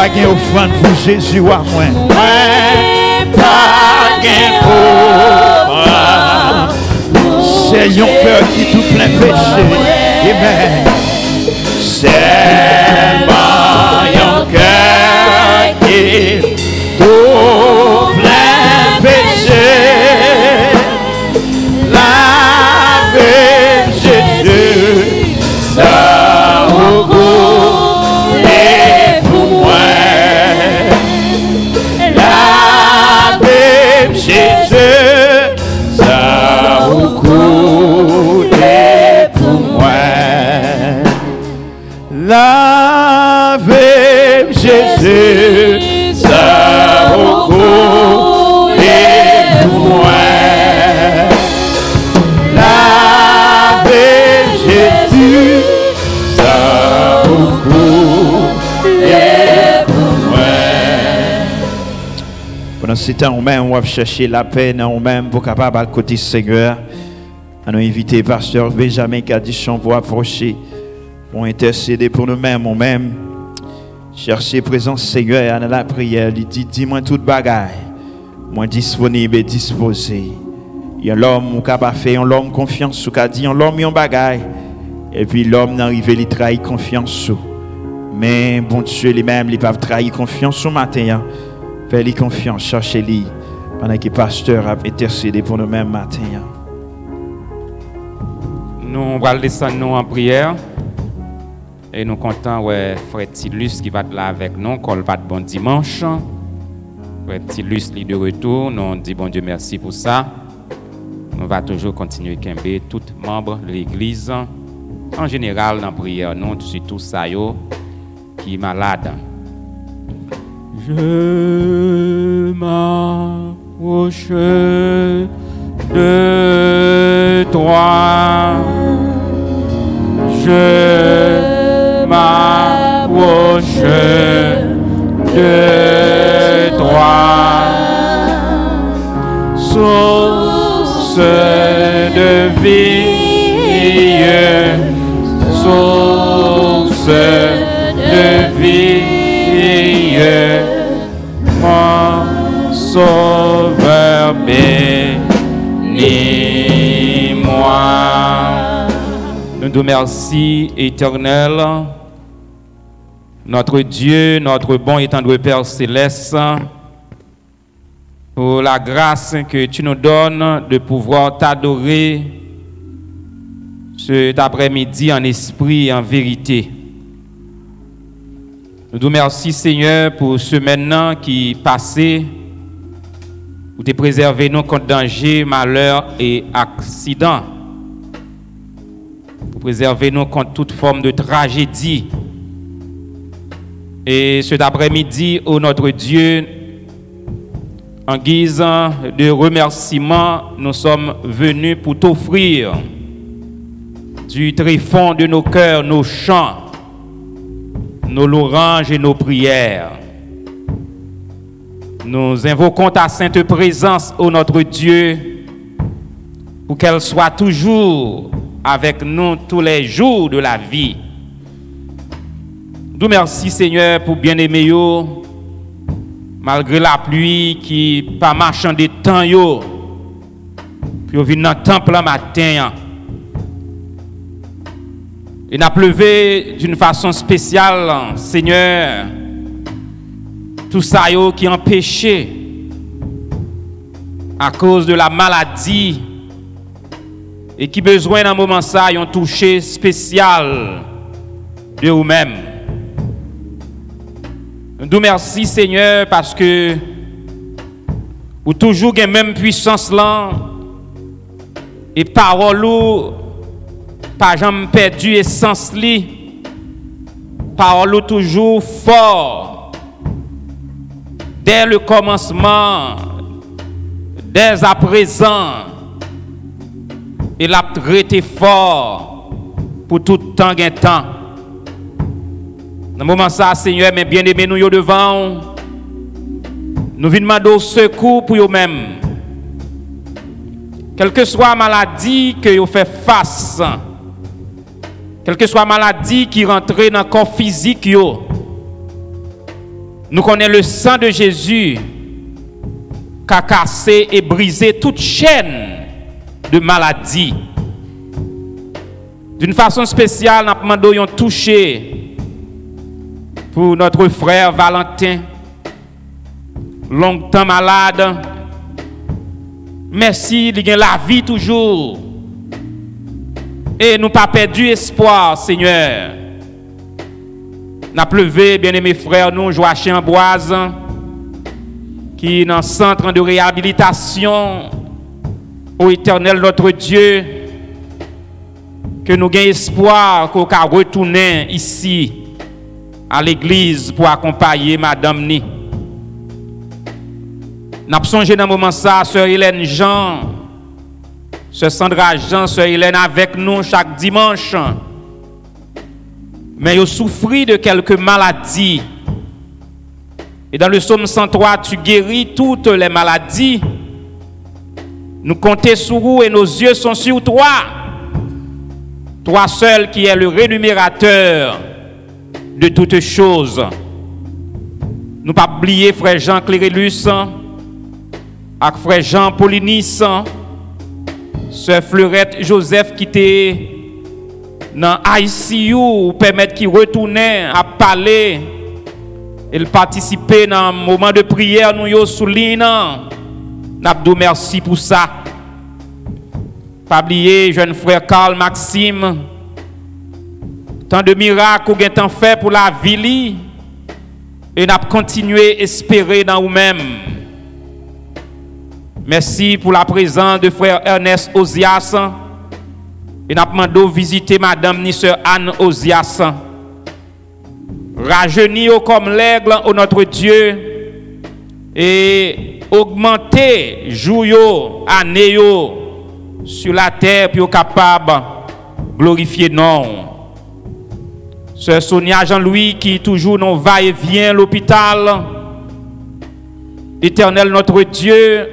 pas gain offrande pour Jésus à moi. Pas gain offrande. C'est un cœur qui tout plein péché. Amen. C'est mon cœur qui tout plein péché. Lavez Jésus, ça au goût et pour moi. Lavez Jésus, ça au goût et pour moi. Lavez Jésus, Ça au goût et pour moi. Lavez Jésus, ça au goût et pour moi. pendant ce temps, on va chercher la paix dans nous-mêmes pour capable à côté du Seigneur. On a invité pasteur Benjamin Cadichon pour approcher, pour intercéder pour nous-mêmes, nous-mêmes. Chercher présence Seigneur dans la prière. Il dit, dis-moi toute bagaille. Moi disponible et disposé. Il y a l'homme qui a fait, l'homme confiance, qui a dit, l'homme y a bagaille. Et puis l'homme n'arrive, il trahit confiance. Mais bon Dieu lui-même, il va trahir confiance ce matin. Fais-lui confiance, cherchez-lui. Pendant que le pasteur a intercédé pour nous-mêmes matin. Nous allons descendre en prière. Et nous comptons, ouais, frère Tilus qui va être là avec nous, qu'on va de bon dimanche. Frère Tilus, il est de retour. Nous disons bon Dieu merci pour ça. Nous allons toujours continuer à camper tous membres de l'église. En général, dans la prière, nous, surtout ça, qui est malade. Je m'approche de toi. Je m'approche de toi. Source de vie, source de vie, mon sauveur bénis-moi. Nous te remercions, Éternel, notre Dieu, notre bon et tendre Père céleste, pour la grâce que tu nous donnes de pouvoir t'adorer cet après-midi en esprit et en vérité. Nous te remercions, Seigneur, pour ce maintenant qui est passé, pour te préserver nous contre danger, malheur et accident, pour préserver nous contre toute forme de tragédie. Et cet après-midi, ô notre Dieu, en guise de remerciement, nous sommes venus pour t'offrir du tréfonds de nos cœurs, nos chants, nos louanges et nos prières. Nous invoquons ta sainte présence, ô notre Dieu, pour qu'elle soit toujours avec nous tous les jours de la vie. Nous merci Seigneur pour bien-aimer yo, malgré la pluie qui pas marchand de temps yo, puis venir dans le temple le matin. Il a pleuvé d'une façon spéciale, Seigneur, tout ça yo qui empêché à cause de la maladie et qui besoin d'un moment ça un toucher spécial de vous-même. Nous merci Seigneur parce que vous toujours la même puissance là et parole pas jamais perdu essence li, parole toujours fort dès le commencement, dès à présent, il a traité fort pour tout temps et temps. Dans le moment ça, Seigneur, mais bien aimé nous devant, nous venons demander secours pour nous-mêmes. Quelle que soit la maladie que vous faites face, quelle que soit la maladie qui rentre dans le corps physique, Nous connaissons le sang de Jésus qui a cassé et brisé toute chaîne de maladie. D'une façon spéciale, nous avons demandé un toucher pour notre frère Valentin, longtemps malade. Merci, il a la vie toujours. Et nous pas perdu espoir, Seigneur. Nous avons levé, bien-aimés frères, nous, Joachim Amboise, qui est dans le centre de réhabilitation au Éternel notre Dieu, que nous ayons espoir qu'on puisse retourner ici à l'église pour accompagner Madame Ni. Nous avons songé dans ce moment ça, Sœur Hélène Jean, Sœur Sandra Jean, Sœur Hélène avec nous chaque dimanche. Mais ils souffrent de quelques maladies. Et dans le psaume 103, tu guéris toutes les maladies. Nous comptons sur vous et nos yeux sont sur toi. Toi seul qui es le rémunérateur de toutes choses. Nous pas oublier frère Jean Clérélus, avec frère Jean Paulinis, sœur Fleurette Joseph qui était dans ICU ou permettre qu'il retourne à parler et participer dans un moment de prière nous yo souligne. Nous merci pour ça. Pas oublier jeune frère Carl Maxime. Tant de miracles ou tant fait pour la vie et n'a continué à espérer dans nous-mêmes. Merci pour la présence de frère Ernest Ozias. Et n'a demandé visiter madame ni sœur Anne Ozias. Rajeunir comme l'aigle au notre Dieu et augmenter jour année sur la terre puis capable glorifier non. Sœur Sonia Jean-Louis qui toujours non va et vient l'hôpital. Éternel notre Dieu,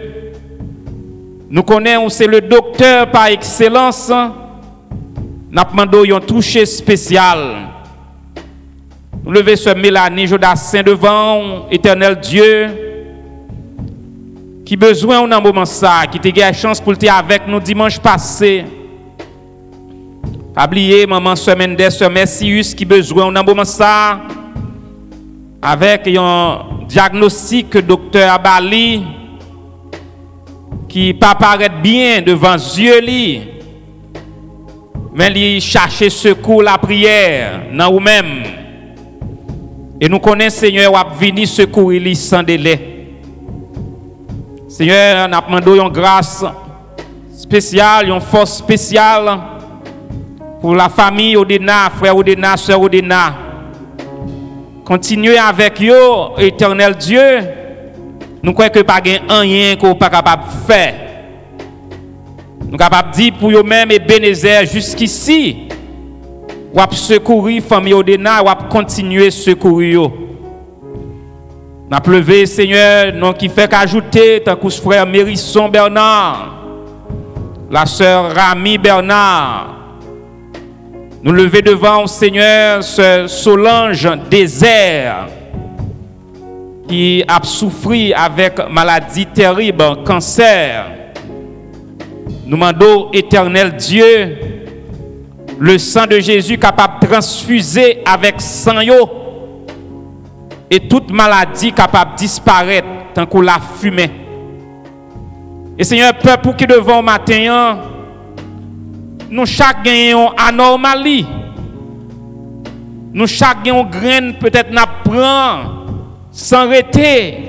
nous connaissons c'est le docteur par excellence. Nous demandons un toucher spécial. Nous levons ce Mélanie Jodassin devant, éternel Dieu, qui besoin d'un moment ça, qui te gagne chance pour être avec nous dimanche passé. Oubliez maman Sœur Mendes, Sœur Messius, qui besoin d'un moment ça, avec un diagnostic docteur Abali, qui pas paraît bien devant yeux li, mais li chercher secours la prière dans vous-même. Et nous connaissons Seigneur va venir secourir li sans délai. Seigneur, nous demandons une grâce spéciale, une force spéciale pour la famille Odena, frère Odena, sœur Odena. Continuez avec eux, éternel Dieu. Nous croyons que pas rien qu'on pas capable de faire. Nous capable de dire pour eux-mêmes et Bénézer jusqu'ici, ou à secourir famille Odena, ou à continuer à secourir. Nous avons levé, Seigneur, non qui fait qu'ajouter, tant que frère Mérisson Bernard, la sœur Rami Bernard. Nous lever devant, Seigneur, ce Solange Désert, qui a souffert avec maladie terrible, cancer. Nous demandons, éternel Dieu, le sang de Jésus capable de transfuser avec sang yo, et toute maladie capable de disparaître tant qu'on la fumée. Et Seigneur, peuple qui devant matin, nous chaque gagnons anormalie. Nous chaque gagnons graine peut-être n'apprend sans arrêter.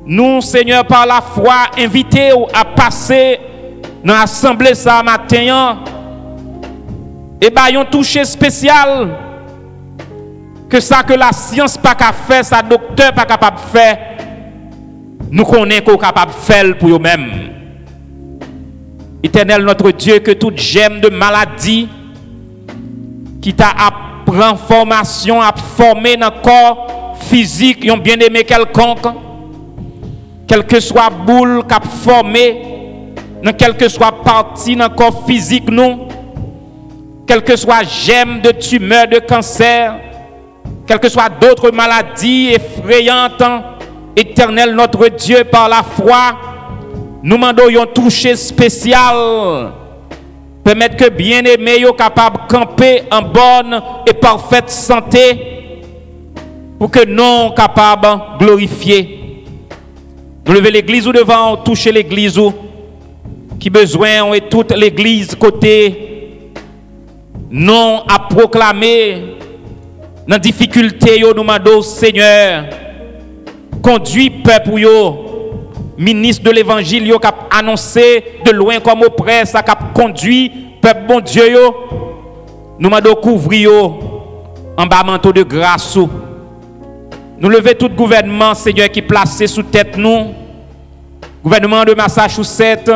Nous, Seigneur, par la foi, invités à passer dans l'assemblée ça matin. Et bah, un toucher spécial que ça que la science pas capable faire, ça docteur pas capable de faire. Nous connaissons qu'on est capable de faire pour eux-mêmes. Éternel notre Dieu, que toute gemme de maladie qui t'a appris formation, à former dans le corps physique, ils ont bien aimé quelconque, quelle que soit boule qu'a formé, dans quelle que soit partie dans le corps physique, nous, quelle que soit gemme de tumeur, de cancer, quelles que soient d'autres maladies effrayantes, Éternel notre Dieu, par la foi, nous demandons un toucher spécial. Permettre que bien-aimés soient capables de camper en bonne et parfaite santé pour que nous soyons capables de glorifier. Nous lever l'église ou devant, toucher l'église ou qui besoin et toute l'église côté non à proclamer dans difficulté nous demandons Seigneur conduit peuple yo ministre de l'évangile yo cap annoncer de loin comme au presse ça cap conduit peuple bon Dieu yo nous demandons couvrir yo en bas manteau de grâce nous lever tout gouvernement Seigneur qui placé sous tête nous gouvernement de Massachusetts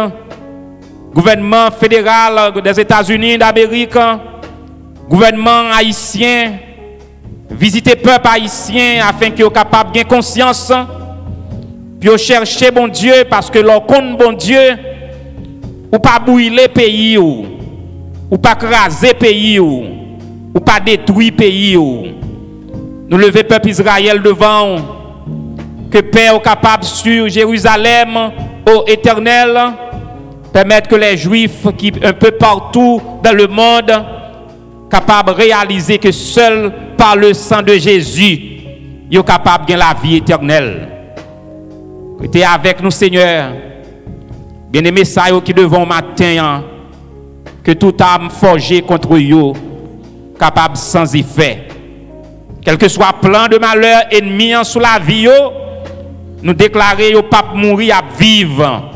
gouvernement fédéral des États-Unis d'Amérique, gouvernement haïtien, visiter peuple haïtien afin qu'ils soient capables de conscience, puis chercher bon Dieu parce que leur compte bon Dieu, ou pas brûler pays ou pas craser pays ou pas détruire pays ou. Nous lever peuple Israël devant que Père est capable sur Jérusalem au Éternel. Permettre que les Juifs qui un peu partout dans le monde capables de réaliser que seul par le sang de Jésus, ils sont capables de la vie éternelle. Tu es avec nous, Seigneur. Bien-aimés, ça qui devant matin, que toute âme forgée contre eux, capable sans effet. Quel que soit plan de malheur ennemi sous la vie, nous déclarer au pape mourir à vivre.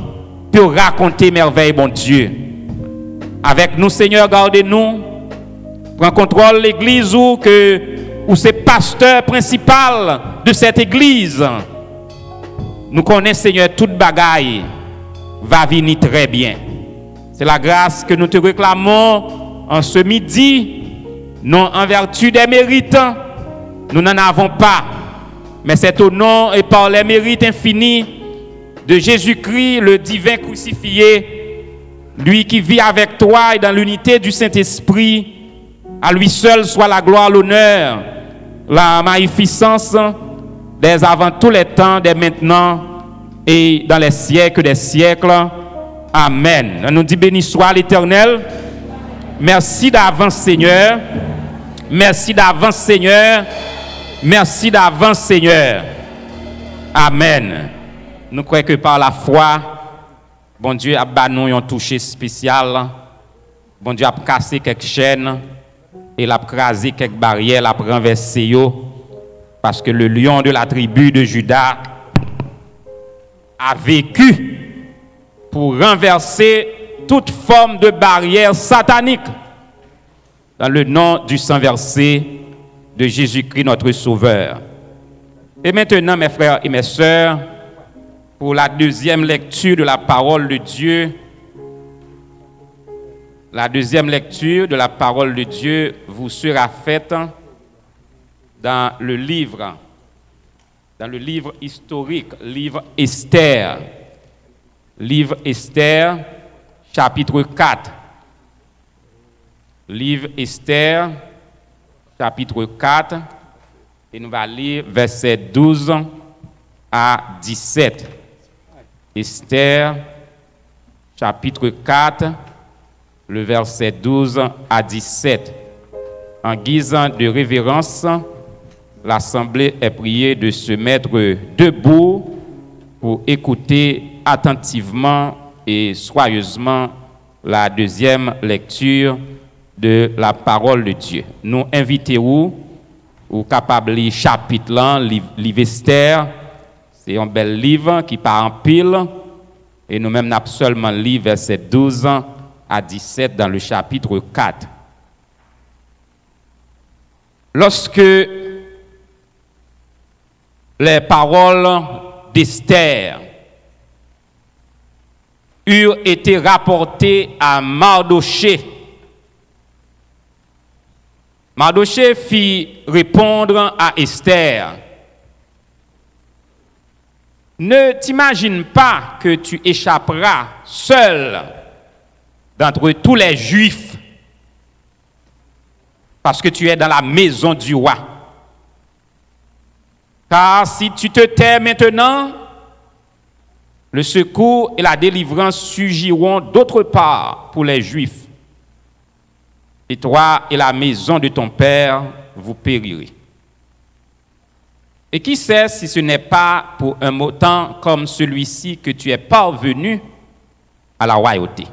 Pour raconter merveille, bon Dieu. Avec nous, Seigneur, gardez-nous. Prends contrôle l'église ou c'est pasteur principal de cette église. Nous connaissons, Seigneur, toute bagaille va venir très bien. C'est la grâce que nous te réclamons en ce midi. Non en vertu des mérites, nous n'en avons pas. Mais c'est au nom et par les mérites infinis de Jésus-Christ, le divin crucifié, lui qui vit avec toi et dans l'unité du Saint-Esprit, à lui seul soit la gloire, l'honneur, la magnificence, dès avant tous les temps, dès maintenant et dans les siècles des siècles. Amen. On nous dit béni soit l'Éternel. Merci d'avance, Seigneur. Merci d'avance, Seigneur. Merci d'avance, Seigneur. Amen. Nous croyons que par la foi, bon Dieu a banni un toucher spécial. Bon Dieu a cassé quelques chaînes et a crasé quelques barrières, a renversé parce que le lion de la tribu de Juda a vécu pour renverser toute forme de barrière satanique dans le nom du sang versé de Jésus-Christ notre Sauveur. Et maintenant, mes frères et mes sœurs, pour la deuxième lecture de la parole de Dieu, la deuxième lecture de la parole de Dieu vous sera faite dans le livre historique, livre Esther. Livre Esther, chapitre 4. Livre Esther, chapitre 4, et nous allons lire versets 12 à 17. Esther, chapitre 4, le verset 12 à 17. En guise de révérence, l'Assemblée est priée de se mettre debout pour écouter attentivement et soigneusement la deuxième lecture de la parole de Dieu. Nous invitons ou capable de lire chapitre là, livre Esther. C'est un bel livre qui part en pile. Et nous-mêmes, nous avons seulement lu verset 12 à 17 dans le chapitre 4. Lorsque les paroles d'Esther eurent été rapportées à Mardochée, Mardochée fit répondre à Esther: ne t'imagine pas que tu échapperas seul d'entre tous les Juifs parce que tu es dans la maison du roi. Car si tu te tais maintenant, le secours et la délivrance surgiront d'autre part pour les Juifs. Et toi et la maison de ton Père, vous périrez. Et qui sait si ce n'est pas pour un temps comme celui-ci que tu es parvenu à la royauté.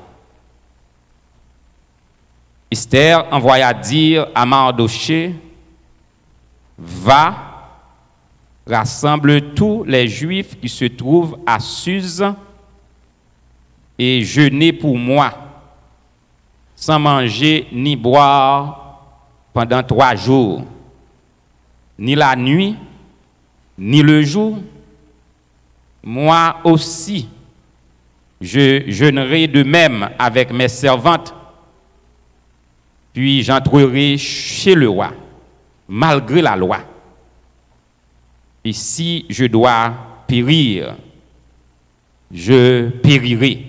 Esther envoya dire à Mardochée, va, rassemble tous les Juifs qui se trouvent à Suse et jeûnez pour moi, sans manger ni boire pendant 3 jours, ni la nuit, ni le jour. Moi aussi, je jeûnerai de même avec mes servantes, puis j'entrerai chez le roi, malgré la loi. Et si je dois périr, je périrai.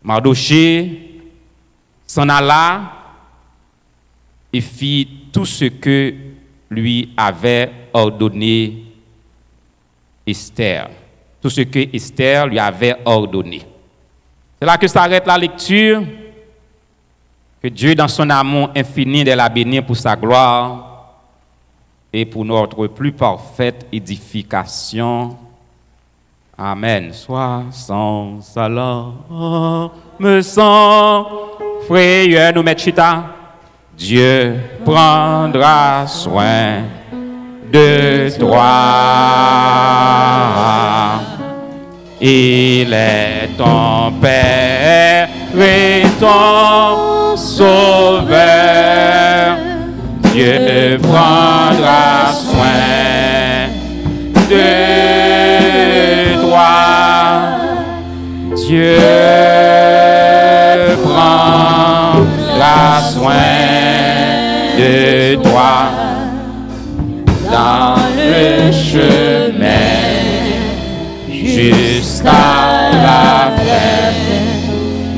Mardochée s'en alla et fit tout ce que lui avait ordonné Esther. Tout ce que Esther lui avait ordonné. C'est là que s'arrête la lecture. Que Dieu, dans son amour infini, de la bénir pour sa gloire et pour notre plus parfaite édification. Amen. Sois sans salam, sans frayeur, nous mettons chita. Dieu prendra soin de toi. Il est ton Père et ton Sauveur. Dieu prendra soin de toi. Dieu prendra soin de toi dans le chemin jusqu'à la fin.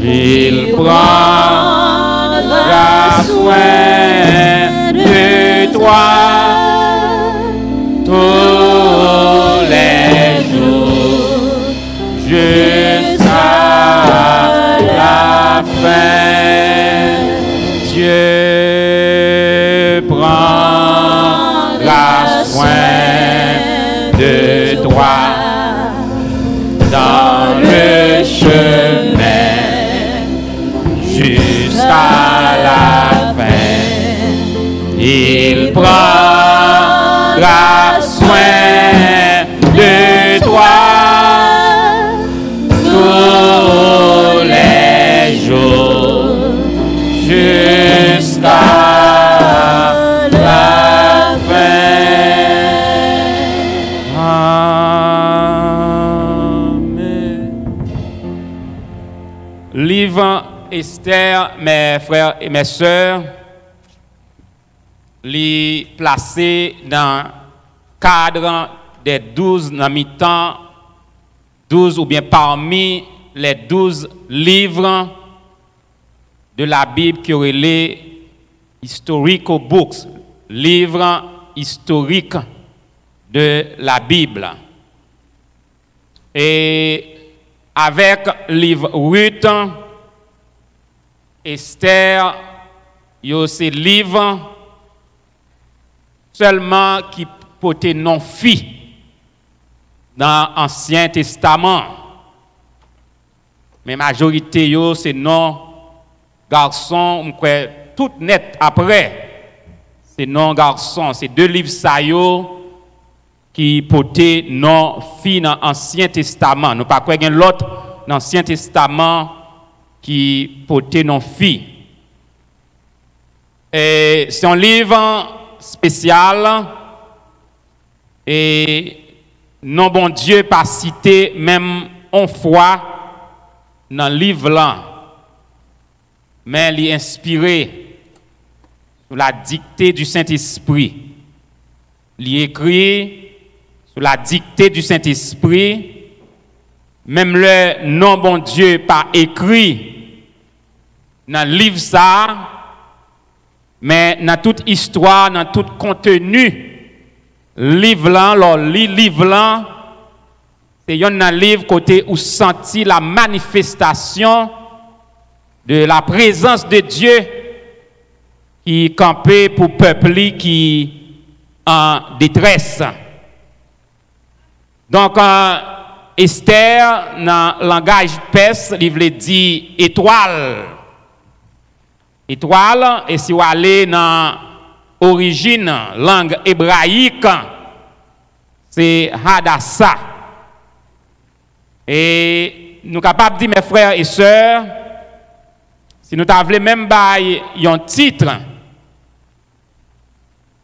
Il prendra soin de toi tous les jours jusqu'à la fin. Dieu prendra soin de toi dans le chemin jusqu'à la fin. Il prendra soin de toi tous les jours jusqu'à la fin. Amen. Livre Esther, mes frères et mes sœurs, les placer dans le cadre des 12 dans mi-temps, 12 ou bien parmi les 12 livres de la Bible qui auraient les historical books, livres historiques de la Bible. Et avec le livre Ruth, Esther, il y a ces livres seulement qui portaient non filles dans l'Ancien Testament. Mais la majorité, c'est non garçons, tout net après. C'est non garçons, c'est 2 livres ça qui portaient non filles dans l'Ancien Testament. Nous pas quoi l'autre dans l'Ancien Testament qui portait non filles. Et c'est un livre spécial et non bon Dieu pas cité même une fois dans le livre là, mais il est inspiré sous la dictée du Saint-Esprit. Il est écrit sous la dictée du Saint-Esprit, même le non bon Dieu pas écrit dans le livre ça, mais dans toute histoire, dans tout contenu livre là, c'est un livre côté où senti la manifestation de la présence de Dieu qui campait pour peuple qui en détresse. Donc Esther dans le langage perse, il veut dire étoile. Étoile, et si vous allez dans l'origine langue hébraïque, c'est Hadassah. Et nous sommes capables de dire, mes frères et sœurs, si nous avons même un titre,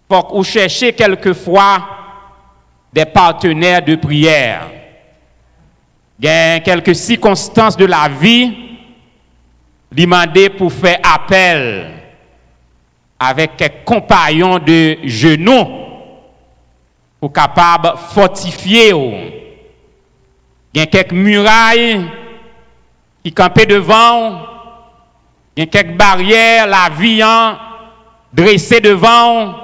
il faut que vous cherchiez quelquefois des partenaires de prière. Il y a quelques circonstances de la vie demandées pour faire appel avec quelques compagnons de genoux pour capable fortifier. Il y a quelques murailles qui campaient devant, il y a quelques barrières, la vie dressée devant.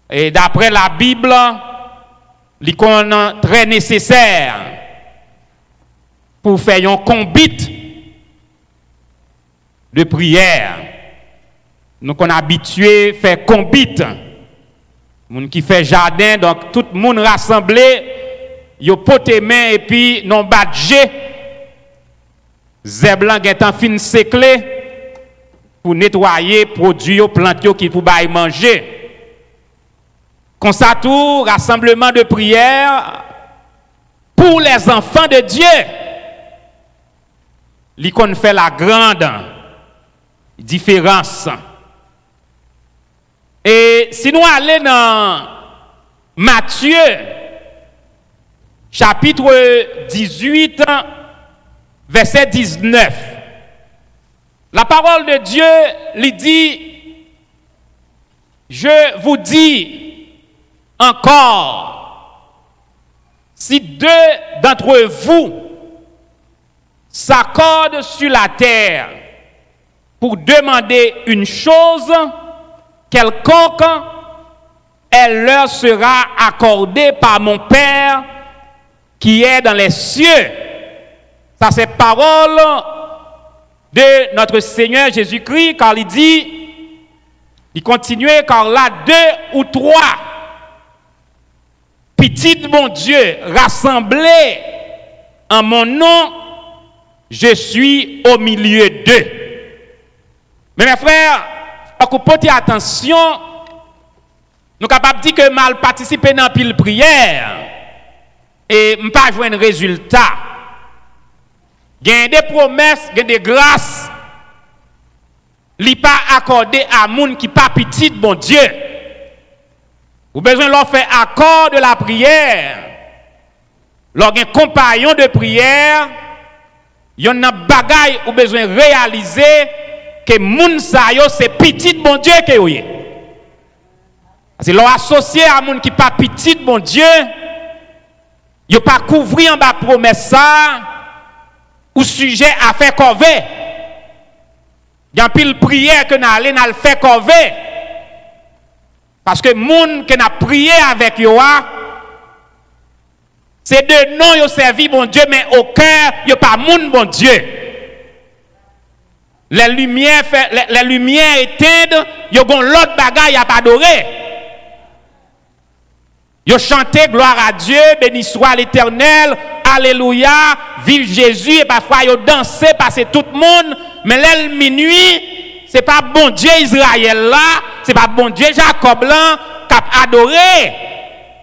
Et d'après la Bible, l'icône très nécessaire pour faire un combat de prière. Nous sommes habitués à faire combat. Les gens qui font jardin, donc tout le monde rassemblé, ils potent les mains et puis non badgé. Zéblan est en fin séclé pour nettoyer produits plantes qui pour manger. Comme ça tout, rassemblement de prière pour les enfants de Dieu. L'icône fait la grande différence. Et si nous allons dans Matthieu, chapitre 18, verset 19, la parole de Dieu lui dit, je vous dis encore, si deux d'entre vous s'accordent sur la terre pour demander une chose quelconque, elle leur sera accordée par mon Père qui est dans les cieux. Ça, c'est parole de notre Seigneur Jésus-Christ, car il dit, il continue, car là, 2 ou 3 petits, mon Dieu, rassemblés en mon nom, je suis au milieu d'eux. Mais mes frères, portez attention, nous sommes capables de dire que mal participer dans pile prière et ne pas jouer un résultat. Il y a des promesses, il y a des grâces, li pas accordé à moun qui pas petit, bon Dieu. Vous besoin de leur faire accord de la prière. Lors d'un compagnon de prière, il y a un bagay ou besoin de réaliser que moun sa yo c'est petit bon Dieu que yo yé. C'est leur associé à moun qui pas petit bon Dieu, yo pas couvrir en bas promesse ça ou sujet à faire corvée. Il y a pile prière que n'a aller n'a le faire corvée. Parce que moun qui n'a prié avec yo c'est de nom yo servi bon Dieu mais au cœur yo pas moun bon Dieu. Les lumières éteintes, yo gon l'autre bagaille à pas adorer. Yo chanter gloire à Dieu, béni soit l'Éternel, alléluia, vive Jésus et parfois yo danser passer tout le monde, mais l'aile minuit, c'est pas bon Dieu Israël là, c'est pas bon Dieu Jacob là cap adorer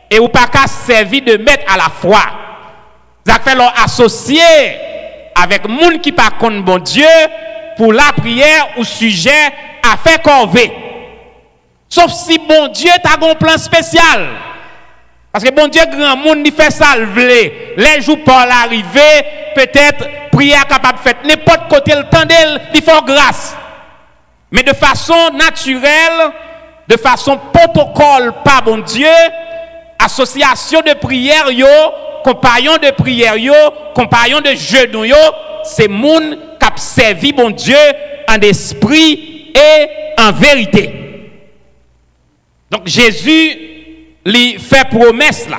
et ou pas qu'à servir de maître à la foi. Ça fait leur associé avec moun qui pas contre bon Dieu pour la prière ou sujet à faire corvée. Sauf si bon Dieu t'a un plan spécial. Parce que bon Dieu grand monde il fait salver. Les jours pour l'arrivée, peut-être prière capable de faire n'importe côté le temps d'elle, il faut grâce. Mais de façon naturelle, de façon protocole par bon Dieu, association de prière yo, compagnon de prière yo, compagnon de jeûne yo, c'est moun qui servi bon Dieu en esprit et en vérité. Donc Jésus il fait promesse là.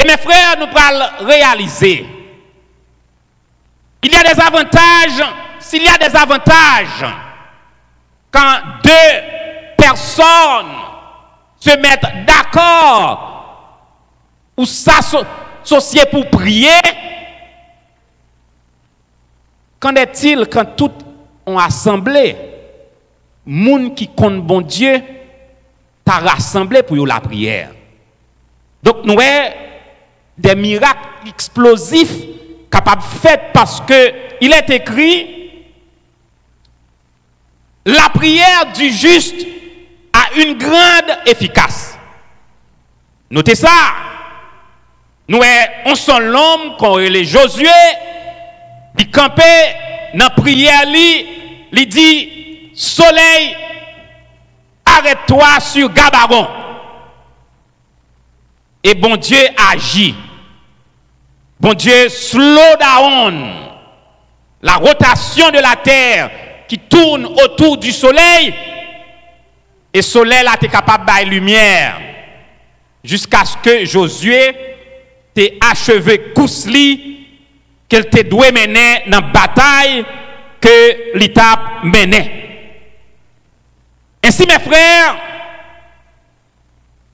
Et mes frères, nous allons réaliser. Il y a des avantages, s'il y a des avantages, quand deux personnes se mettent d'accord ou s'associer pour prier, qu'en est-il quand tout ont assemblé, moun qui compte bon Dieu, t'a rassemblé pour la prière. Donc nous avons des miracles explosifs capables de faire parce que il est écrit la prière du juste a une grande efficace. Notez ça. Nous on sont l'homme qu'on est Josué qui campait dans la prière il dit soleil arrête-toi sur Gabaron. Et bon Dieu agit. Bon Dieu slow down la rotation de la terre qui tourne autour du soleil. Et le soleil là, tu es capable de lumière. Jusqu'à ce que Josué t'ait achevé Kousli, qu'elle t'ait doué mener dans la bataille que l'étape menait. Ainsi, mes frères,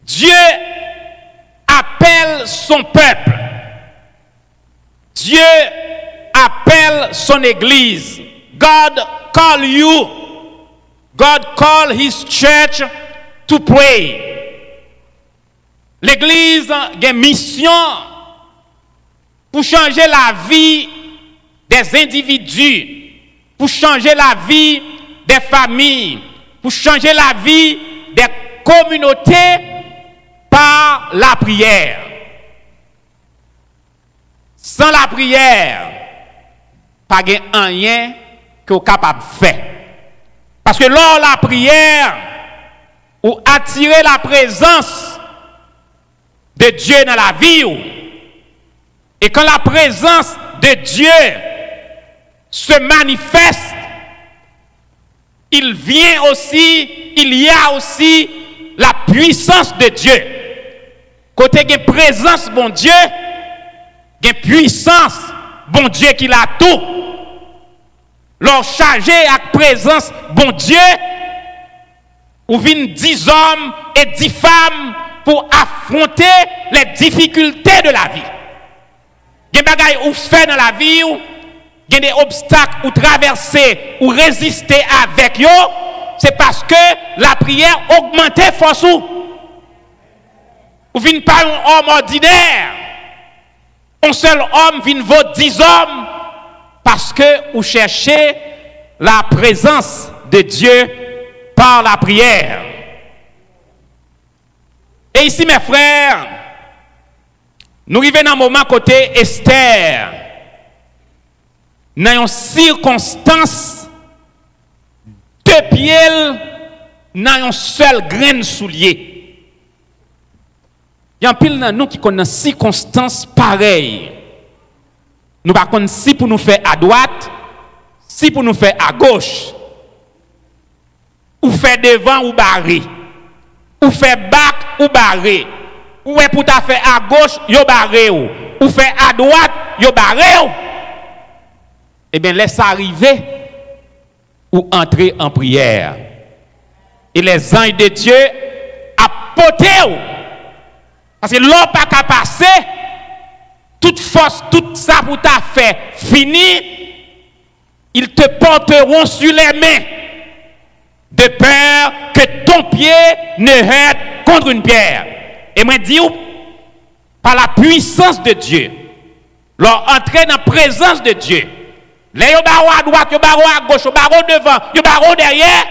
Dieu appelle son peuple. Dieu appelle son église. God call you. God call his church to pray. L'église a une mission pour changer la vie des individus, pour changer la vie des familles, pour changer la vie des communautés par la prière. Sans la prière, pas rien que vous capable de faire. Parce que lors la prière, ou attirer la présence de Dieu dans la vie, et quand la présence de Dieu se manifeste, il vient aussi, il y a aussi la puissance de Dieu. Côté de présence, bon Dieu, de puissance, bon Dieu qui l'a tout. Leur chargé à présence, bon Dieu, ou viennent 10 hommes et 10 femmes pour affronter les difficultés de la vie. Il y a des bagages ou faire dans la vie, il y a des obstacles ou traverser ou résister avec eux, c'est parce que la prière augmente force ou vient pas un homme ordinaire. Un seul homme vient vaut 10 hommes parce que vous cherchez la présence de Dieu par la prière. Et ici, mes frères, nous arrivons dans un moment côté Esther, dans une circonstance, 2 pieds dans un seul grain de soulier. Il y a un pile dans nous qui connaissent circonstances pareilles. Nous ne savons pas si pour nous faire à droite, si pour nous faire à gauche, ou faire devant ou barré, ou faire back ou barré, ou est pour ta faire à gauche, yo barré ou faire à droite, yo barré. Eh bien, laisse arriver ou entrer en prière. Et les anges de Dieu apportent. Parce que l'homme pas qu'à passer, toute force, tout ça pour ta fait fini, ils te porteront sur les mains, de peur que ton pied ne heurte contre une pierre. Et moi dis, par la puissance de Dieu, leur entrer dans la présence de Dieu, les barreaux à droite, les barreaux à gauche, les barreaux devant, les barreaux derrière,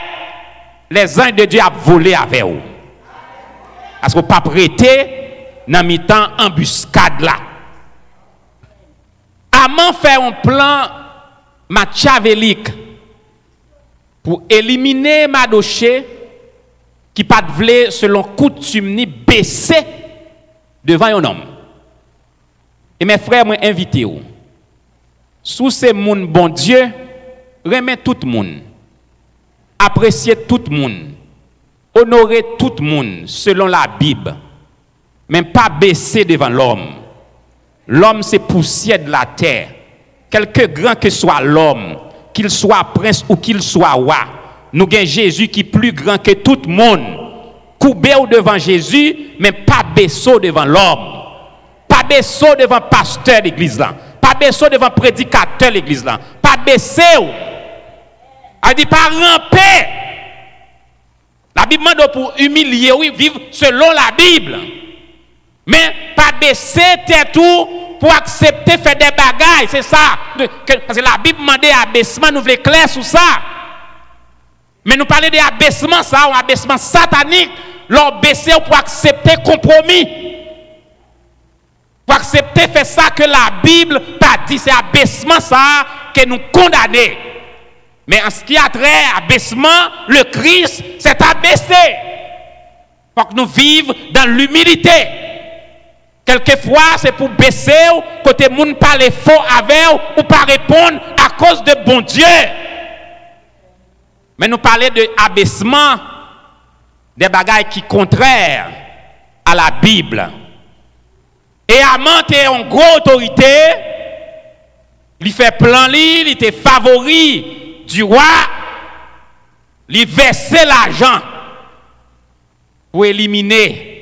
les anges de Dieu a volé avec vous. Parce que vous pas prêté dans mi-temps embuscade là. Amant faire un plan machiavélique pour éliminer Madoché qui pas de selon coutume ni baisser devant un homme. Et mes frères, moi invité vous. Sous ces moun bon Dieu, remet tout le monde. Appréciez tout le monde. honorer tout le monde selon la Bible, mais pas baisser devant l'homme. L'homme, c'est poussière de la terre. Quelque grand que soit l'homme, qu'il soit prince ou qu'il soit roi, nous avons Jésus qui est plus grand que tout le monde. Courbé devant Jésus, mais pas baisser devant l'homme. Pas baisser devant pasteur l'église là. Pas baisser devant prédicateur l'église là. Pas baisser. Elle dit pas ramper. La Bible demande pour humilier, oui, vivre selon la Bible. Mais pas baisser tête tout pour accepter faire des bagailles, c'est ça. Parce que la Bible demande abaissement, nous voulons clair sur ça. Mais nous parlons d'abaissement, ça, un abaissement satanique, leur baisser pour accepter compromis. Pour accepter faire ça que la Bible t'a dit, c'est abaissement ça que nous condamnons. Mais en ce qui a trait à abaissement, le Christ s'est abaissé. Pour que nous vivions dans l'humilité. Quelquefois, c'est pour baisser, côté moun parle faux avec ou pas répondre à cause de bon Dieu. Mais nous parlons de abaissement, des bagailles qui sont contraires à la Bible. Et Amant est en grosse autorité, il fait plan, il était favori du roi, il versait l'argent pour éliminer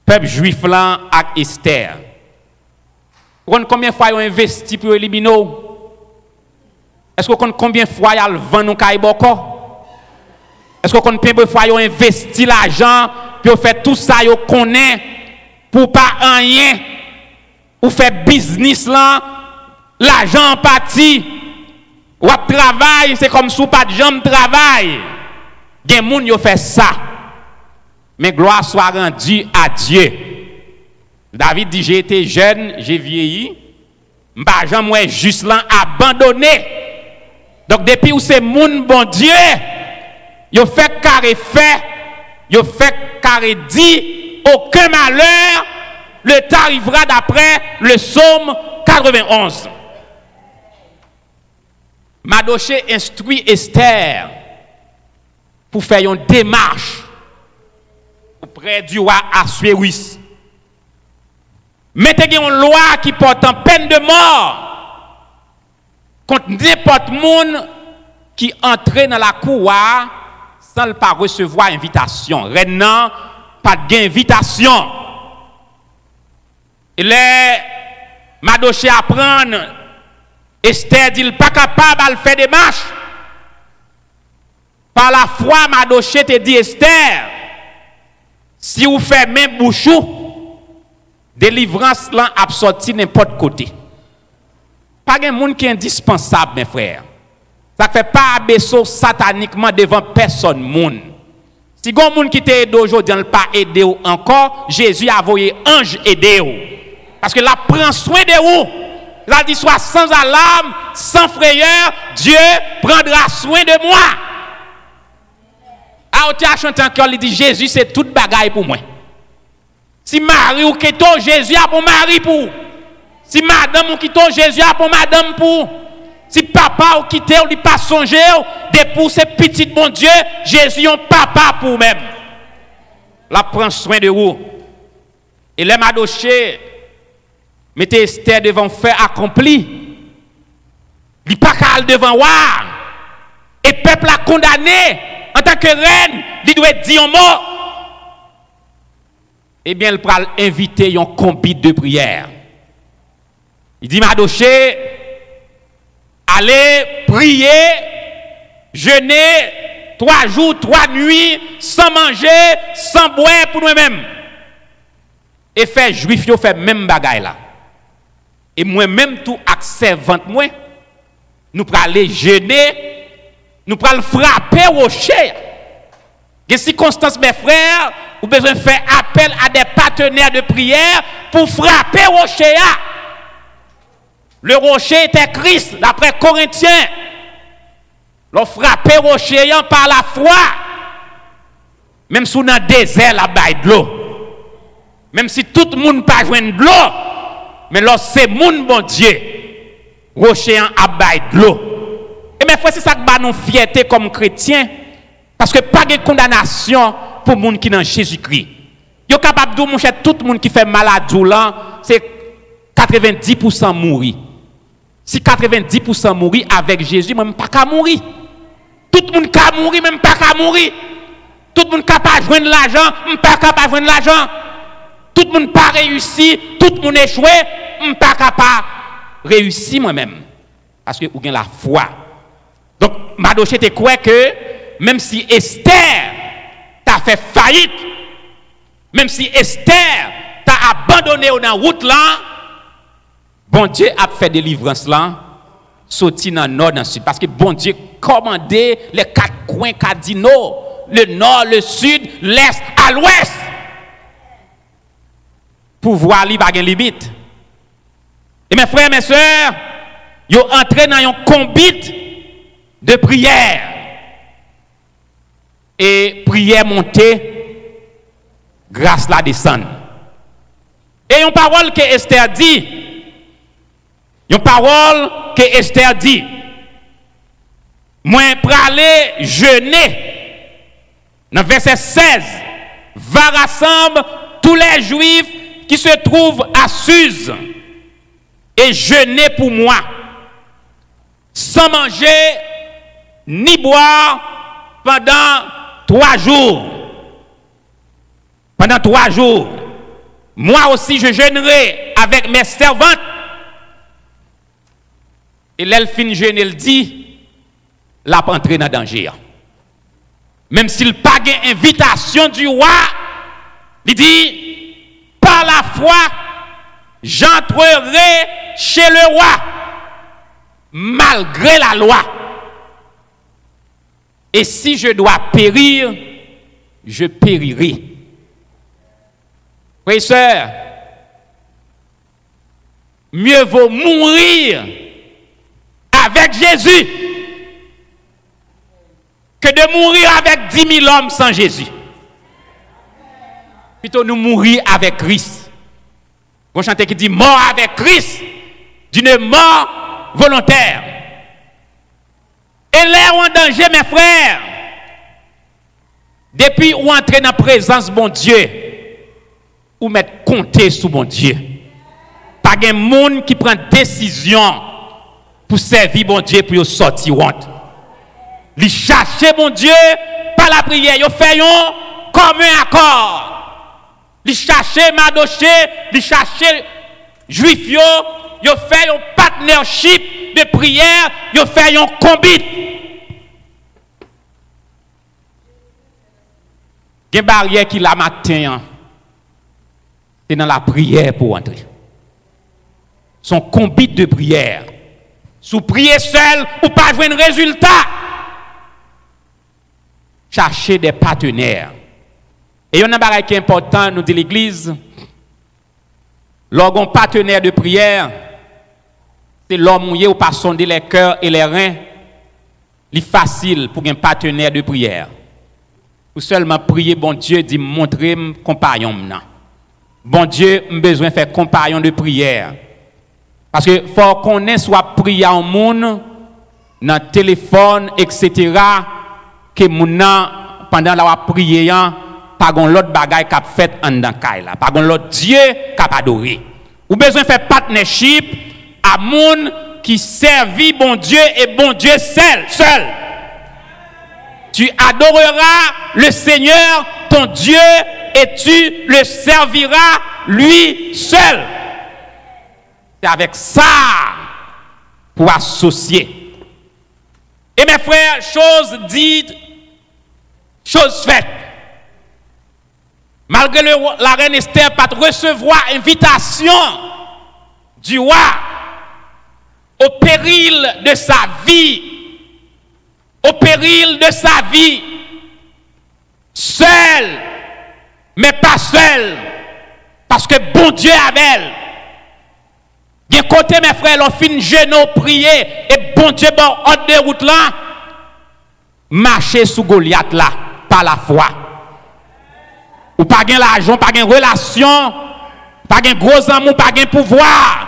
le peuple juif là avec Esther. Vous savez combien de fois ils ont investi pour éliminer? Est-ce que vous savez combien de fois ils ont vendu nos caïboko? Est-ce que vous savez combien de fois ils ont investi l'argent pour faire tout ça, ils connaissent pour pas rien, pour faire business là, l'argent en partie, ou travail, c'est comme si pas de jambe travail. Il y a des gens qui fait ça. Mais gloire soit rendue à Dieu. David dit, j'ai été jeune, j'ai vieilli. M'pas jamais juste là abandonné. Donc depuis où c'est moun bon Dieu, yo fait carré fait, yo fait carré dit, aucun malheur le t'arrivera d'après le psaume 91. Mardochée instruit Esther pour faire une démarche auprès du roi Assuérus. Mettez une loi qui porte en peine de mort contre n'importe monde qui entre dans la cour sans ne pas recevoir invitation. Renan, pas d'invitation. Et les Mardochée apprennent, Esther dit, il n'est pas capable de faire des marches. Par la foi, Mardochée te dit, Esther, si vous faites même bouchou, délivrance là a sorti n'importe côté. Pas de monde qui est indispensable, mes frères. Ça ne fait pas abaisser sataniquement devant personne. Monde. Si vous avez des gens qui t'aident aujourd'hui, ne pas aider encore, Jésus a envoyé ange aider vous. Parce que là, prend soin de vous. Il a dit, soit sans alarme, sans frayeur, Dieu prendra soin de moi. Alors, tu as chanté encore, il dit, Jésus, c'est toute bagaille pour moi. Si Marie ou Keto, Jésus a pour Marie pour. Si madame ou Keto, Jésus a pour madame pour. Si papa ou Keto, il pas songer, de pour ces petits bon Dieu, Jésus est papa pour même. Là, prend soin de vous. Et les Mardochée, mettez Esther devant fait accompli. Il pas qu'à devant voir. Et peuple a condamné. En tant que reine, il doit dire un mot. Eh bien, il va inviter un convite de prière. Il dit, Mardochée, allez prier, jeûner 3 jours, 3 nuits, sans manger, sans boire pour nous-mêmes. Et faire juif, yo fait même bagaille là. Et moi-même, tout servante moi, nous allons aller jeûner. Nous allons frapper au rocher. Des circonstances, mes frères, vous avez besoin de faire appel à des partenaires de prière pour frapper au rocher. Le rocher était Christ, d'après Corinthiens. L'on frapper au rocher par la foi. Même si on a des désert, la baille de l'eau. Même si tout le monde n'a pas joué de l'eau. Mais lorsque c'est mon bon Dieu, rocher a baille de l'eau. Et mes frères, c'est ça que nous fierté comme chrétiens. Parce que pas pas de condamnation pour les gens qui sont dans Jésus-Christ. Yo capable de dire tout le monde qui fait maladie là, c'est 90% mourir. Si 90% mourir avec Jésus, même pas qu'à mourir. Tout le monde qui mourir, même pas qu'à mourir. Tout le monde capable de joindre l'argent, même pas capable de joindre l'argent. Tout le monde pas réussi, tout le monde échoué, même pas capable de réussir moi-même. Parce que vous avez la foi. Donc, Madoché te croit que même si Esther t'a fait faillite, même si Esther t'a abandonné dans la route là, bon Dieu a fait délivrance là, sorti dans le nord, dans le sud. Parce que bon Dieu commandé les 4 coins cardinaux, le nord, le sud, l'est, à l'ouest. Pouvoir libre à limite. Et mes frères et mes sœurs, ils ont entré dans un combat de prière. Et prière montée, grâce la descend. Et une parole que Esther dit, une parole que Esther dit, moi praler jeûner, dans verset 16, va rassembler tous les Juifs qui se trouvent à Suse et jeûner pour moi, sans manger ni boire pendant 3 jours. Pendant 3 jours. Moi aussi je jeûnerai avec mes servantes. Et l'elfine jeûne, elle dit, la pas entrer dans le danger. Même s'il n'a pas d'invitation du roi, il dit, par la foi, j'entrerai chez le roi, malgré la loi. Et si je dois périr, je périrai. Frères et sœurs, mieux vaut mourir avec Jésus que de mourir avec 10 000 hommes sans Jésus. Plutôt nous mourir avec Christ. Vous chantez qui dit mort avec Christ, d'une mort volontaire. Et l'air en danger, mes frères, depuis ou entrer dans la présence de bon Dieu, ou mettre compter sur bon Dieu. Pas de monde qui prend décision pour servir bon Dieu pour sortir honte. Li chercher bon Dieu par la prière, yo fait un commun accord. Li chercher Madoché, li chercher juif yo fait un partnership de prière, yo fait un combat. Gen barrière qui la matin, c'est dans la prière pour entrer. Son combat de prière. Sous prier seul ou pas jouer un résultat. Chercher des partenaires. Et il y a un bagage qui est important, nous dit l'Église. Lorsqu'on partenaire de prière, c'est l'homme mouillé ou pas sonder les cœurs et les reins. C'est facile pour un partenaire de prière. Ou seulement prier, bon Dieu, dit montrer compagnon. Bon Dieu, j'ai besoin de faire compagnon de prière. Parce que faut qu'on ait soit prier en monde, dans le téléphone, etc., que moun pendant la prière, pas gon l'autre bagaille qu'a fait en dans caille là, pas gon l'autre Dieu qu'a adoré. Ou besoin de faire partnership à moun qui servit bon Dieu et bon Dieu seul. Tu adoreras le Seigneur, ton Dieu, et tu le serviras lui seul. C'est avec ça pour associer. Et mes frères, chose dites, chose faite. Malgré la reine Esther pas recevoir invitation du roi au péril de sa vie, seule, mais pas seule, parce que bon Dieu avec elle. Bien côté mes frères, l'on fin jeûner, prier, et bon Dieu bon hors de route là, marcher sous Goliath là, par la foi. Ou pas gain l'argent, pas gain relation, pas gain gros amour, pas gain pouvoir.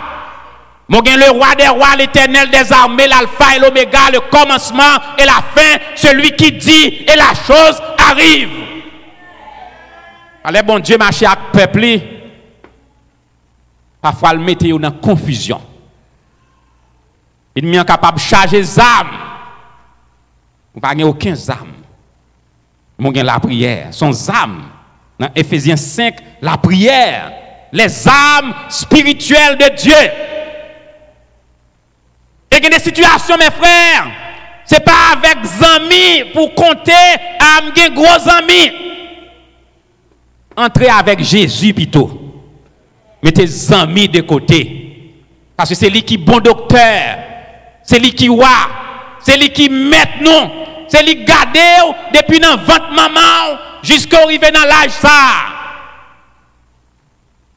Mon gain le roi des rois, l'éternel des armées, l'alpha et l'oméga, le commencement et la fin, celui qui dit et la chose arrive. Allez, bon Dieu, marcher avec le peuple, parfois le mettre dans confusion. Il est capable de charger les âmes. Vous n'avez aucun âme. Vous avez la prière. Son âme. Dans Éphésiens 5, la prière. Les âmes spirituelles de Dieu. Et il y a des situations, mes frères. Ce n'est pas avec amis pour compter à mes gros amis. Entrez avec Jésus plutôt. Mettez les amis de côté. Parce que c'est lui qui est bon docteur. C'est lui qui voit. C'est lui qui met nous. C'est lui qui garde depuis dans 20 maman jusqu'à arriver dans l'âge ça.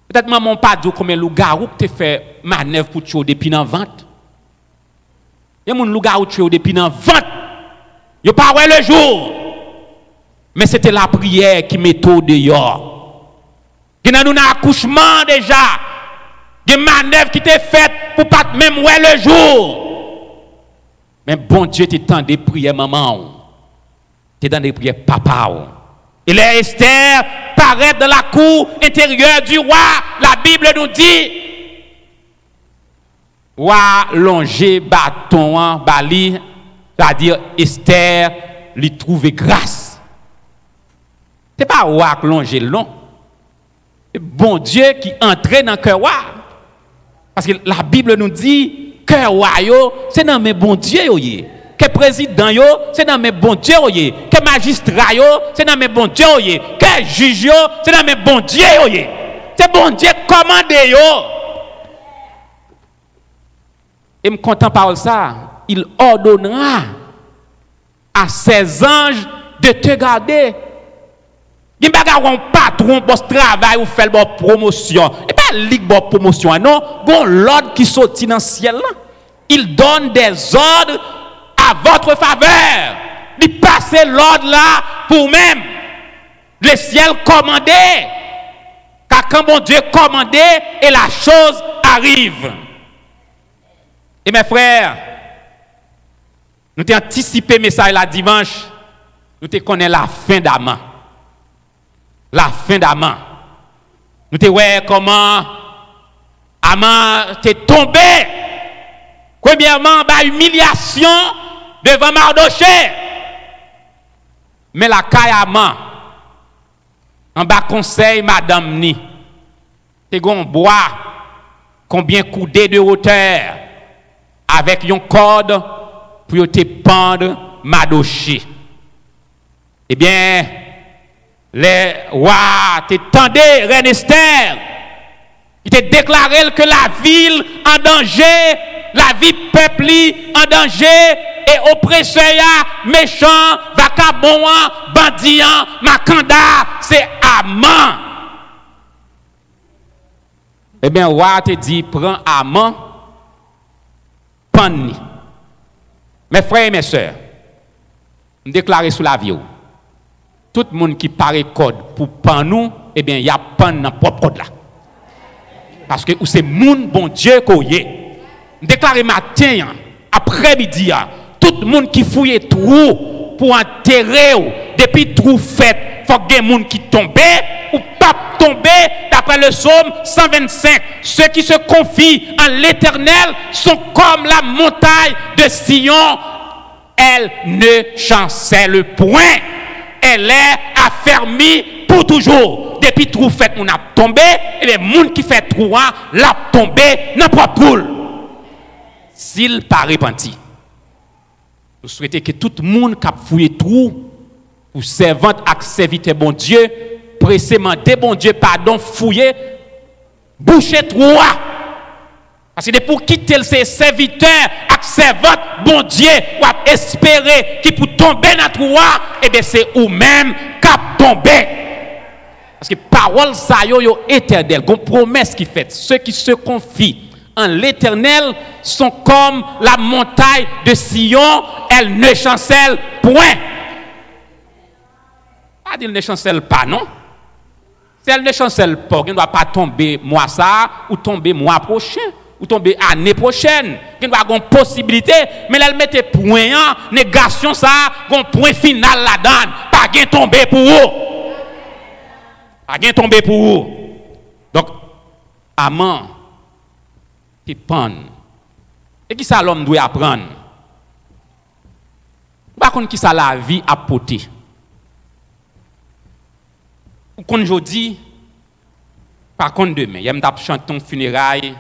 Peut-être maman pas dit combien de loup-garou que tu fait manœuvre pour tuer depuis dans 20. Il y a des loup-garou tué depuis dans 20. Il pas ouais le jour. Mais c'était la prière qui mettait dehors. Il y a un accouchement déjà. Il y a une manœuvre qui était faite pour pas même ouais le jour. Mais bon Dieu, tu es dans des prières maman. Tu es dans des prières papa. Et les Esther paraît dans la cour intérieure du roi. La Bible nous dit roi longer bâton bali, c'est-à-dire Esther lui trouver grâce. C'est pas roi qui longer long. C'est bon Dieu qui entre dans le cœur roi. Parce que la Bible nous dit que roi c'est dans mes bons dieux que président yo c'est dans mes bons dieux que magistrat yo c'est dans mes bons dieux que juge yo c'est dans mes bons dieux c'est bon Dieu commandé yo. Et me content par ça, il ordonnera à ses anges de te garder. Il n'y a pas un patron pour travail ou faire une promotion. Et pas une promotion, non. Il y a l'ordre qui sortit dans le ciel. Il donne des ordres à votre faveur. Il passe l'ordre là pour même. Le ciel commandé. Car quand mon Dieu commandé, et la chose arrive. Et mes frères, nous avons anticipé le message la dimanche. Nous connaissons la fin d'Aman. La fin d'Aman. Nous te voyons comment Aman t'est tombé. Premièrement, par humiliation devant Mardochée. Mais la caille Aman, en bas conseil, madame Ni, t'es gon bois, combien coudées de hauteur, avec une corde pour te pendre Mardochée. Eh bien, les rois t'étendaient, reine Esther. Il t'a déclaré que la ville en danger, la vie peuplée en danger, et oppresseur, méchant, vagabond, bandit, macanda, c'est Aman. Eh bien, roi te dit, prends Aman, panni. Mes frères et mes sœurs, je déclare sous la vie. Tout le monde qui paraît code pour pan nous, eh bien, il y a pan dans le propre code là. Parce que c'est moun bon Dieu qu'on y est. Déclaré matin, après-midi, tout le monde qui fouille trou pour enterrer, depuis trou fait, il faut que des gens qui tombent ou pas tomber, d'après le psaume 125. Ceux qui se confient en l'Éternel sont comme la montagne de Sion. Elle ne chancelle point. Elle est affermie pour toujours. Depuis trou fait, on a tombé, et les gens qui fait trou, l'a tombé, n'importe où. S'il pas repenti, nous souhaitons que tout le monde qui a fouillé trou, ou servante à serviteur bon Dieu, pressément de bon Dieu, pardon, fouiller, boucher trou. Parce que pour quitter ses serviteurs, ak servante, bon Dieu, ou espérer qui pour tomber dans le trou, et bien c'est ou même cap tomber. Parce que parole ça yo éternel, gon promesse qui fait, ceux qui se confient en l'Éternel sont comme la montagne de Sion, elle ne chancelle point. Pas dire ne chancelle pas, non? Si elle ne chancelle pas, elle ne doit pas tomber mois ça ou tomber mois prochain. ou tomber année prochaine, qu'il va avoir une possibilité, mais elle mette point, négation ça, un point final là-dedans, pas gain tomber pour vous. Pas gain tomber pour vous. Donc, amant, qui pend. Et qui ça l'homme doit apprendre? Par contre, qui ça la vie a porté? Ou qu'on jodi, par contre demain, il y a un chanté un funérail,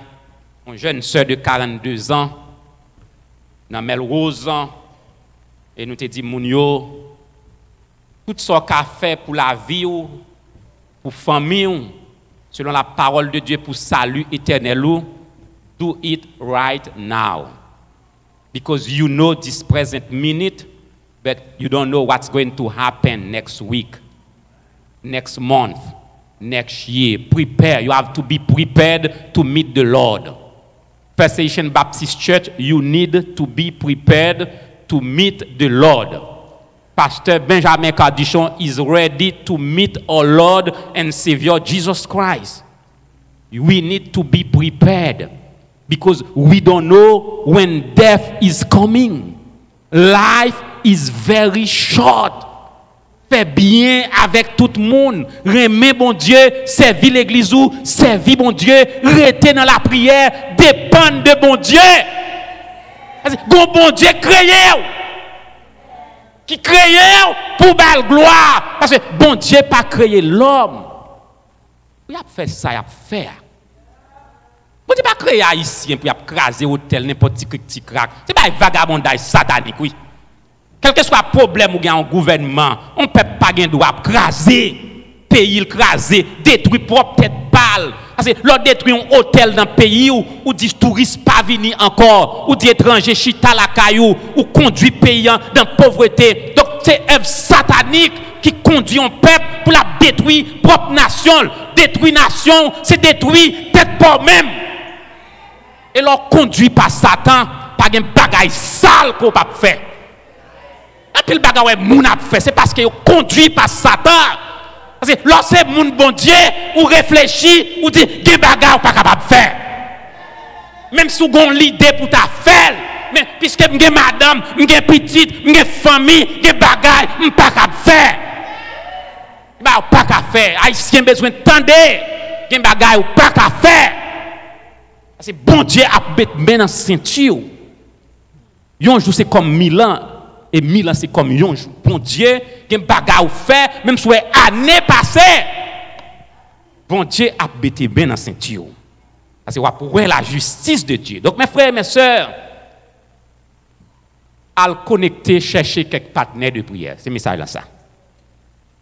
une jeune sœur de 42 ans, dans Melrose, et nous te dit, Mounio, tout ce qu'a fait pour la vie, pour la famille, selon la parole de Dieu, pour salut éternel, do it right now. Because you know this present minute, but you don't know what's going to happen next week, next month, next year. Prepare. You have to be prepared to meet the Lord. First Asian Baptist Church, you need to be prepared to meet the Lord. Pastor Benjamin Cardichon is ready to meet our Lord and Savior Jesus Christ. We need to be prepared because we don't know when death is coming. Life is very short. Fais bien avec tout le monde. Remet bon Dieu, servis l'église ou servis bon Dieu, restez dans la prière, dépendre de bon Dieu. Bon Dieu créé. Qui créé pour belle gloire. Parce que bon Dieu pas créé l'homme. Il a fait ça, il a fait. Bon Dieu pas créé haïtien pour craser hôtel n'importe qui crack. C'est pas un vagabondage satanique, oui. Quel que soit le problème ou un gouvernement, on ne peut pas droit craser, pays craser, détruire propre tête balle. Parce que l'on détruit un hôtel dans le pays où dit touristes pas venir encore, ou dit étrangers chita la caillou, ou conduit pays dans la pauvreté. Donc c'est œuvre satanique qui conduit un peuple pour la détruire propre nation. Détruire nation, c'est détruire tête pour même. Et l'on conduit par Satan, par un bagage sale qu'on peut faire. Et puis le bagage moun a fait, c'est parce qu'il est conduit par Satan. Parce que lorsque moun bon Dieu, ou réfléchit, ou dit, des bagages ou pas capable de faire. Même si vous avez l'idée pour ta faire, mais puisque vous avez madame, vous avez petite, vous avez famille, vous avez bagages, vous n'avez pas capable de faire. Vous n'avez pas capable de faire. Haïtien besoin de tendre, vous avez bagages ou pas capable de faire. Parce que bon Dieu a mis dans la ceinture. Un jour c'est comme 1000 ans. Et 1000 ans, c'est comme un jour. Bon Dieu, qui a un bagage fait, même si c'est année passée. Bon Dieu a bêté bien dans la ceinture. Parce que pour la justice de Dieu. Donc, mes frères et mes sœurs, à connecter, chercher quelques partenaires de prière. C'est le message là, ça.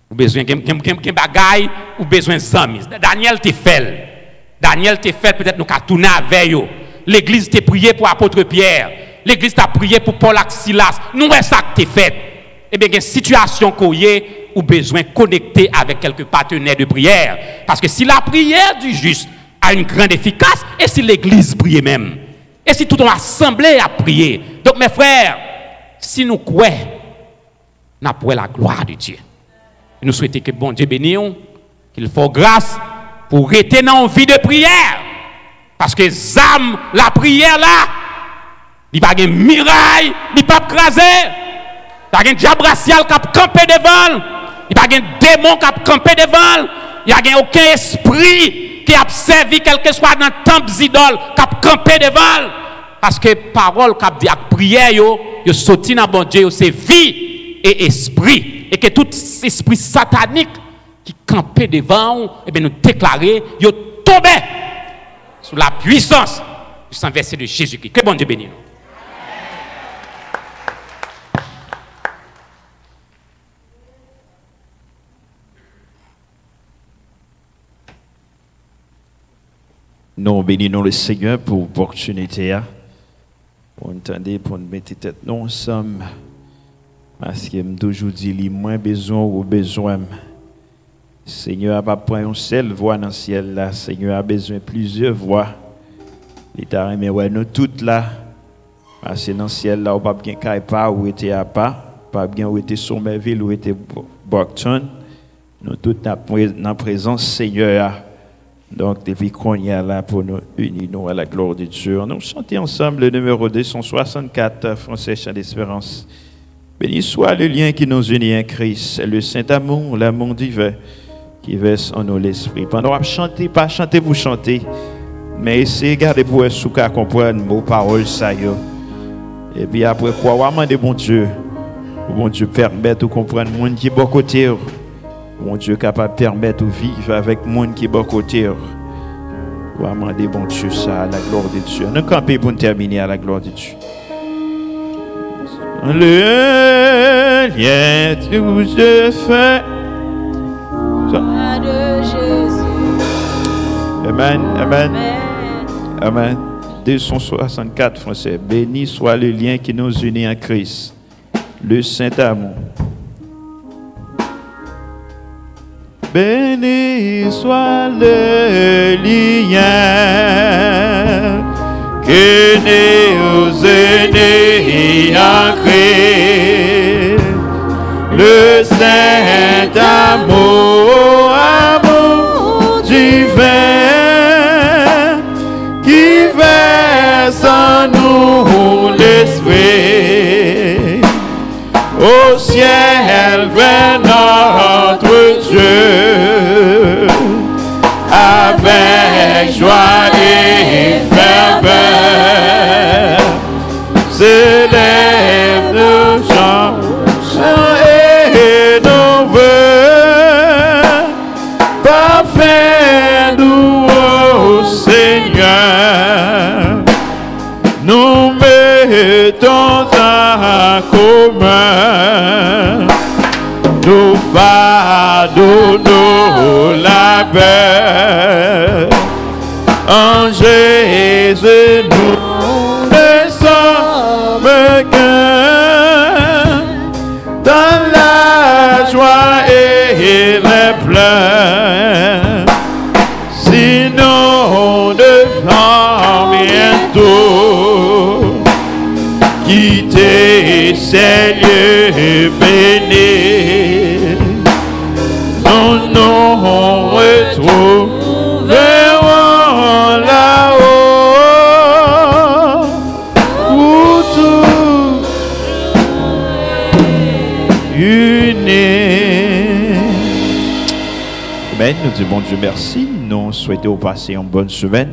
Vous avez besoin de bagaille, ou besoin d'amis. Daniel te fait. Daniel te fait, peut-être nous avons tourné avec eux. L'église t'a prié pour l'apôtre Pierre. L'église t'a prié pour Paul et Silas. Nous, c'est ça que tu fait. Eh bien, il y a une situation qu'on y ou besoin de connecter avec quelques partenaires de prière. Parce que si la prière du juste a une grande efficace, et si l'église prie même, et si toute l'assemblée a prié. Donc, mes frères, si nous croyons, nous avons la gloire de Dieu. Nous souhaitons que bon Dieu bénisse, qu'il fasse grâce pour rester dans une vie de prière. Parce que zam, la prière là, il n'y a pas de miraille, il n'y a pas de crasé. Il n'y a pas de diable racial qui a campé devant. Il n'y a pas de démon qui a campé devant. Il n'y a aucun esprit qui a servi quelque soit dans le temple d'idole qui a campé devant. Parce que parole qui a dit à prière, il sorti dans bon Dieu, c'est vie et esprit. Et que tout esprit satanique qui campé devant, et bien nous déclarer, il tombé sous la puissance du sang versé de Jésus-Christ. Que bon Dieu bénisse. Nous bénissons le Seigneur pour l'opportunité. Pour entendre, pour nous mettre tête nous ensemble. Parce que je toujours dit, il y a moins besoin ou besoin. Seigneur n'a pas pris une seule voix dans le ciel là. Seigneur a besoin de plusieurs voix. L'État mais ouais, nous toutes là. Parce que dans le ciel là, on pas bien Kaipa ou était à pas bien où était Somerville ou était Brockton. Nous toutes dans la présence Seigneur. Donc, depuis qu'on y est là pour nous unir nous à la gloire de Dieu, nous chantons ensemble le numéro 264, Français Chant d'Espérance. Béni soit le lien qui nous unit en Christ, le Saint-Amour, l'amour divin qui verse en nous l'Esprit. Pendant que vous chantez, pas chanter pour chanter, mais essayez de garder pour vous qu'à comprendre vos paroles, ça y est. Et puis après, quoi, on va demander bon Dieu permettre de comprendre le monde qui est bon côté. Mon Dieu capable de permettre de vivre avec le monde qui est bon côté. On va demander bon Dieu ça à la gloire de Dieu. Nous campons pour terminer à la gloire de Dieu. Le lien tout se fait. De Jésus. Amen, amen, amen. 264 Français. Béni soit le lien qui nous unit en Christ, le Saint-Amour. Béni soit le lien que nous unit en Christ, le Saint-Amour, amour divin, qui verse en nous l'Esprit, au ciel vers notre Dieu, avec joie et ferveur, s'élève nos chants et nos vœux, parfait nous au Seigneur, nous mettons en commun nos fardeaux, nos labeurs. En Jésus, nous ne sommes qu'un dans la joie et les pleurs. Sinon, devons bientôt quitter ces lieux bénis. Nous nous retrouverons là-haut où tout unis. Amen. Nous disons bon Dieu merci. Nous souhaitons passer une bonne semaine.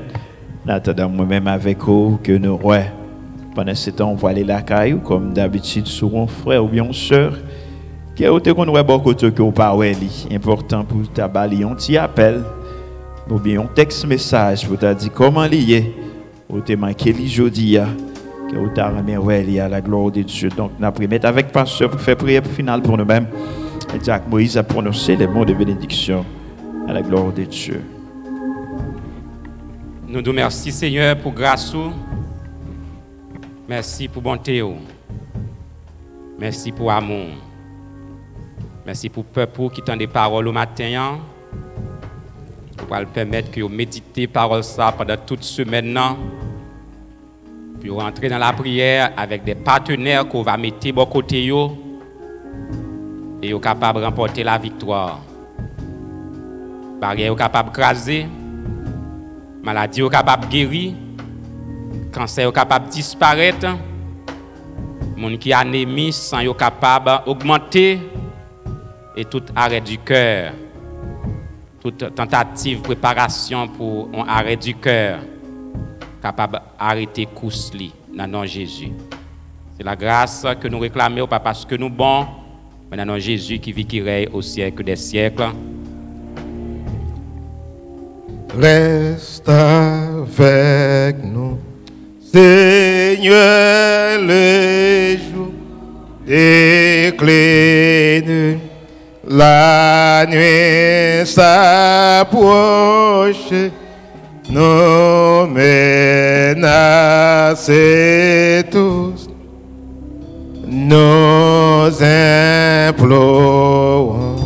Attendant moi-même avec vous que nous ouais. Pendant ce temps, on va aller la caillou, comme d'habitude, sur un frère ou bien une soeur, qui a été qu'on voit beaucoup de choses important pour ta bali, on t'y appelle, ou bien un texte message pour t'a dit comment lier, ou t'es manqué li jodi ya, que ou t'a remis à la gloire de Dieu. Donc, nous allons mettre avec pasteur pour faire prière finale pour nous-mêmes. Et Jacques Moïse a prononcé les mots de bénédiction à la gloire de Dieu. Nous te remercions, Seigneur, pour grâce. Merci pour bonté. Merci pour amour. Merci pour le peuple qui tend des paroles au matin. Pour le permettre que vous méditez paroles ça pendant toute semaine. Puis rentrer dans la prière avec des partenaires qu'on va mettre bon côté. Et vous capable de remporter la victoire. Barrière capable de craser. Maladie capable de guérir. Cancer capable de disparaître. Moun qui anémie sang capable d'augmenter. Et tout arrêt du cœur, toute tentative, préparation pour un arrêt du cœur, capable d'arrêter course dans le nom de Jésus. C'est la grâce que nous réclamons, pas parce que nous sommes bons, mais dans le nom de Jésus qui vit, qui règne au siècle des siècles. Reste avec nous, Seigneur, le jour décline. La nuit s'approche, nous menacés tous, nous implorons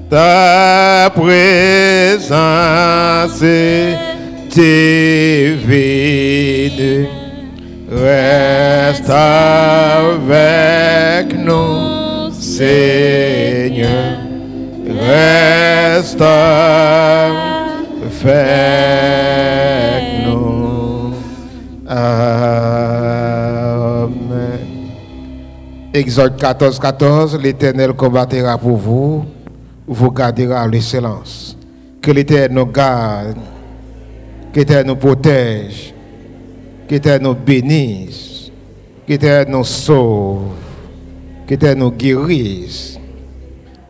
ta présence divine. Reste avec nous, Seigneur, reste avec avec nous. Amen. Exode 14, 14, l'Éternel combattra pour vous, vous gardera le silence. Que l'Éternel nous garde, que l'Éternel nous protège, que l'Éternel nous bénisse, que l'Éternel nous sauve, que l'Éternel nous guérisse.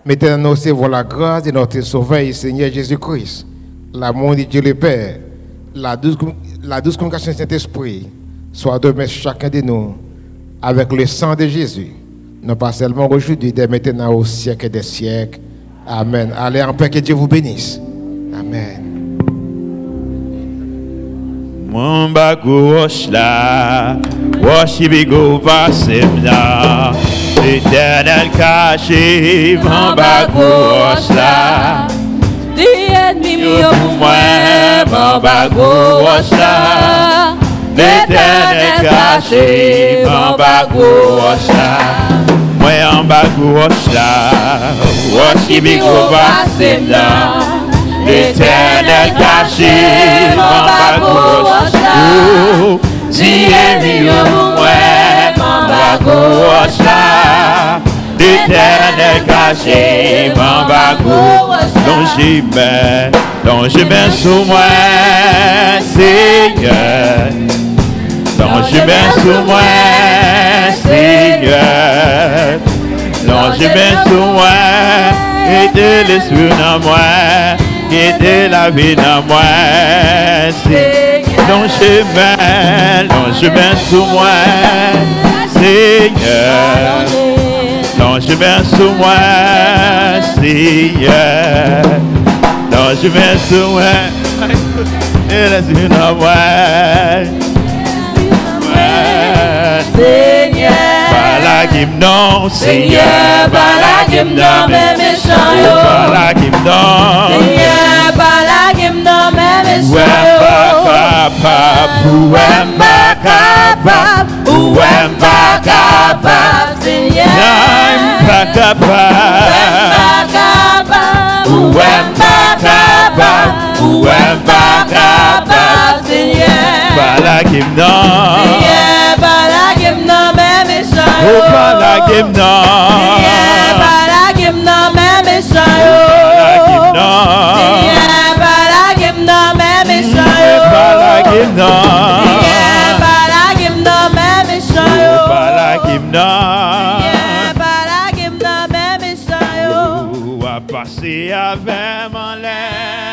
Maintenant, nous recevons la grâce de notre Sauveur et Seigneur Jésus-Christ, l'amour de Dieu le Père, la douce communication du Saint-Esprit, soit demain chacun de nous avec le sang de Jésus, non pas seulement aujourd'hui, dès maintenant au siècle des siècles. Amen. Allez en paix, que Dieu vous bénisse. Amen. Mon bagouche là, washibigo pasemna, l'Éternel caché, mon bagouche là. The enemy of moi, mon bagouche là. L'Éternel caché, mon bagouche là. Moi en bagouche là, washibigo pasemna. L'Éternel caché, mon bagouche là. Dieu mieux moi, mon bagouche là. L'Éternel caché, mon bagouche là. Dont je mets sous moi, Seigneur. Dont je mets sous moi, Seigneur. Dont je mets sous moi, et de l'esprit dans moi. Qui de la vie dans moi, dont je mets sous moi, Seigneur, dont je mets sous moi, Seigneur, dont je mets sous moi, et la vie dans moi, Seigneur, Balagim non, Seigneur, Balagim non, mes méchants, Balagim non, Seigneur, Balagim non, mes méchants, Ouem pas capable, Seigneur, pas capable, ouem pas capable, Seigneur, Balagim non, Seigneur, Balagim non, mes méchants, Balagim non, Seigneur, Balagim non, mes méchants, Seigneur, Balagim non, mes méchants, Balagim non, Seigneur, Balagim non, mes méchants, Balagim non, Seigneur, Balagim non, mes méchants, ou à passer avec mon lait.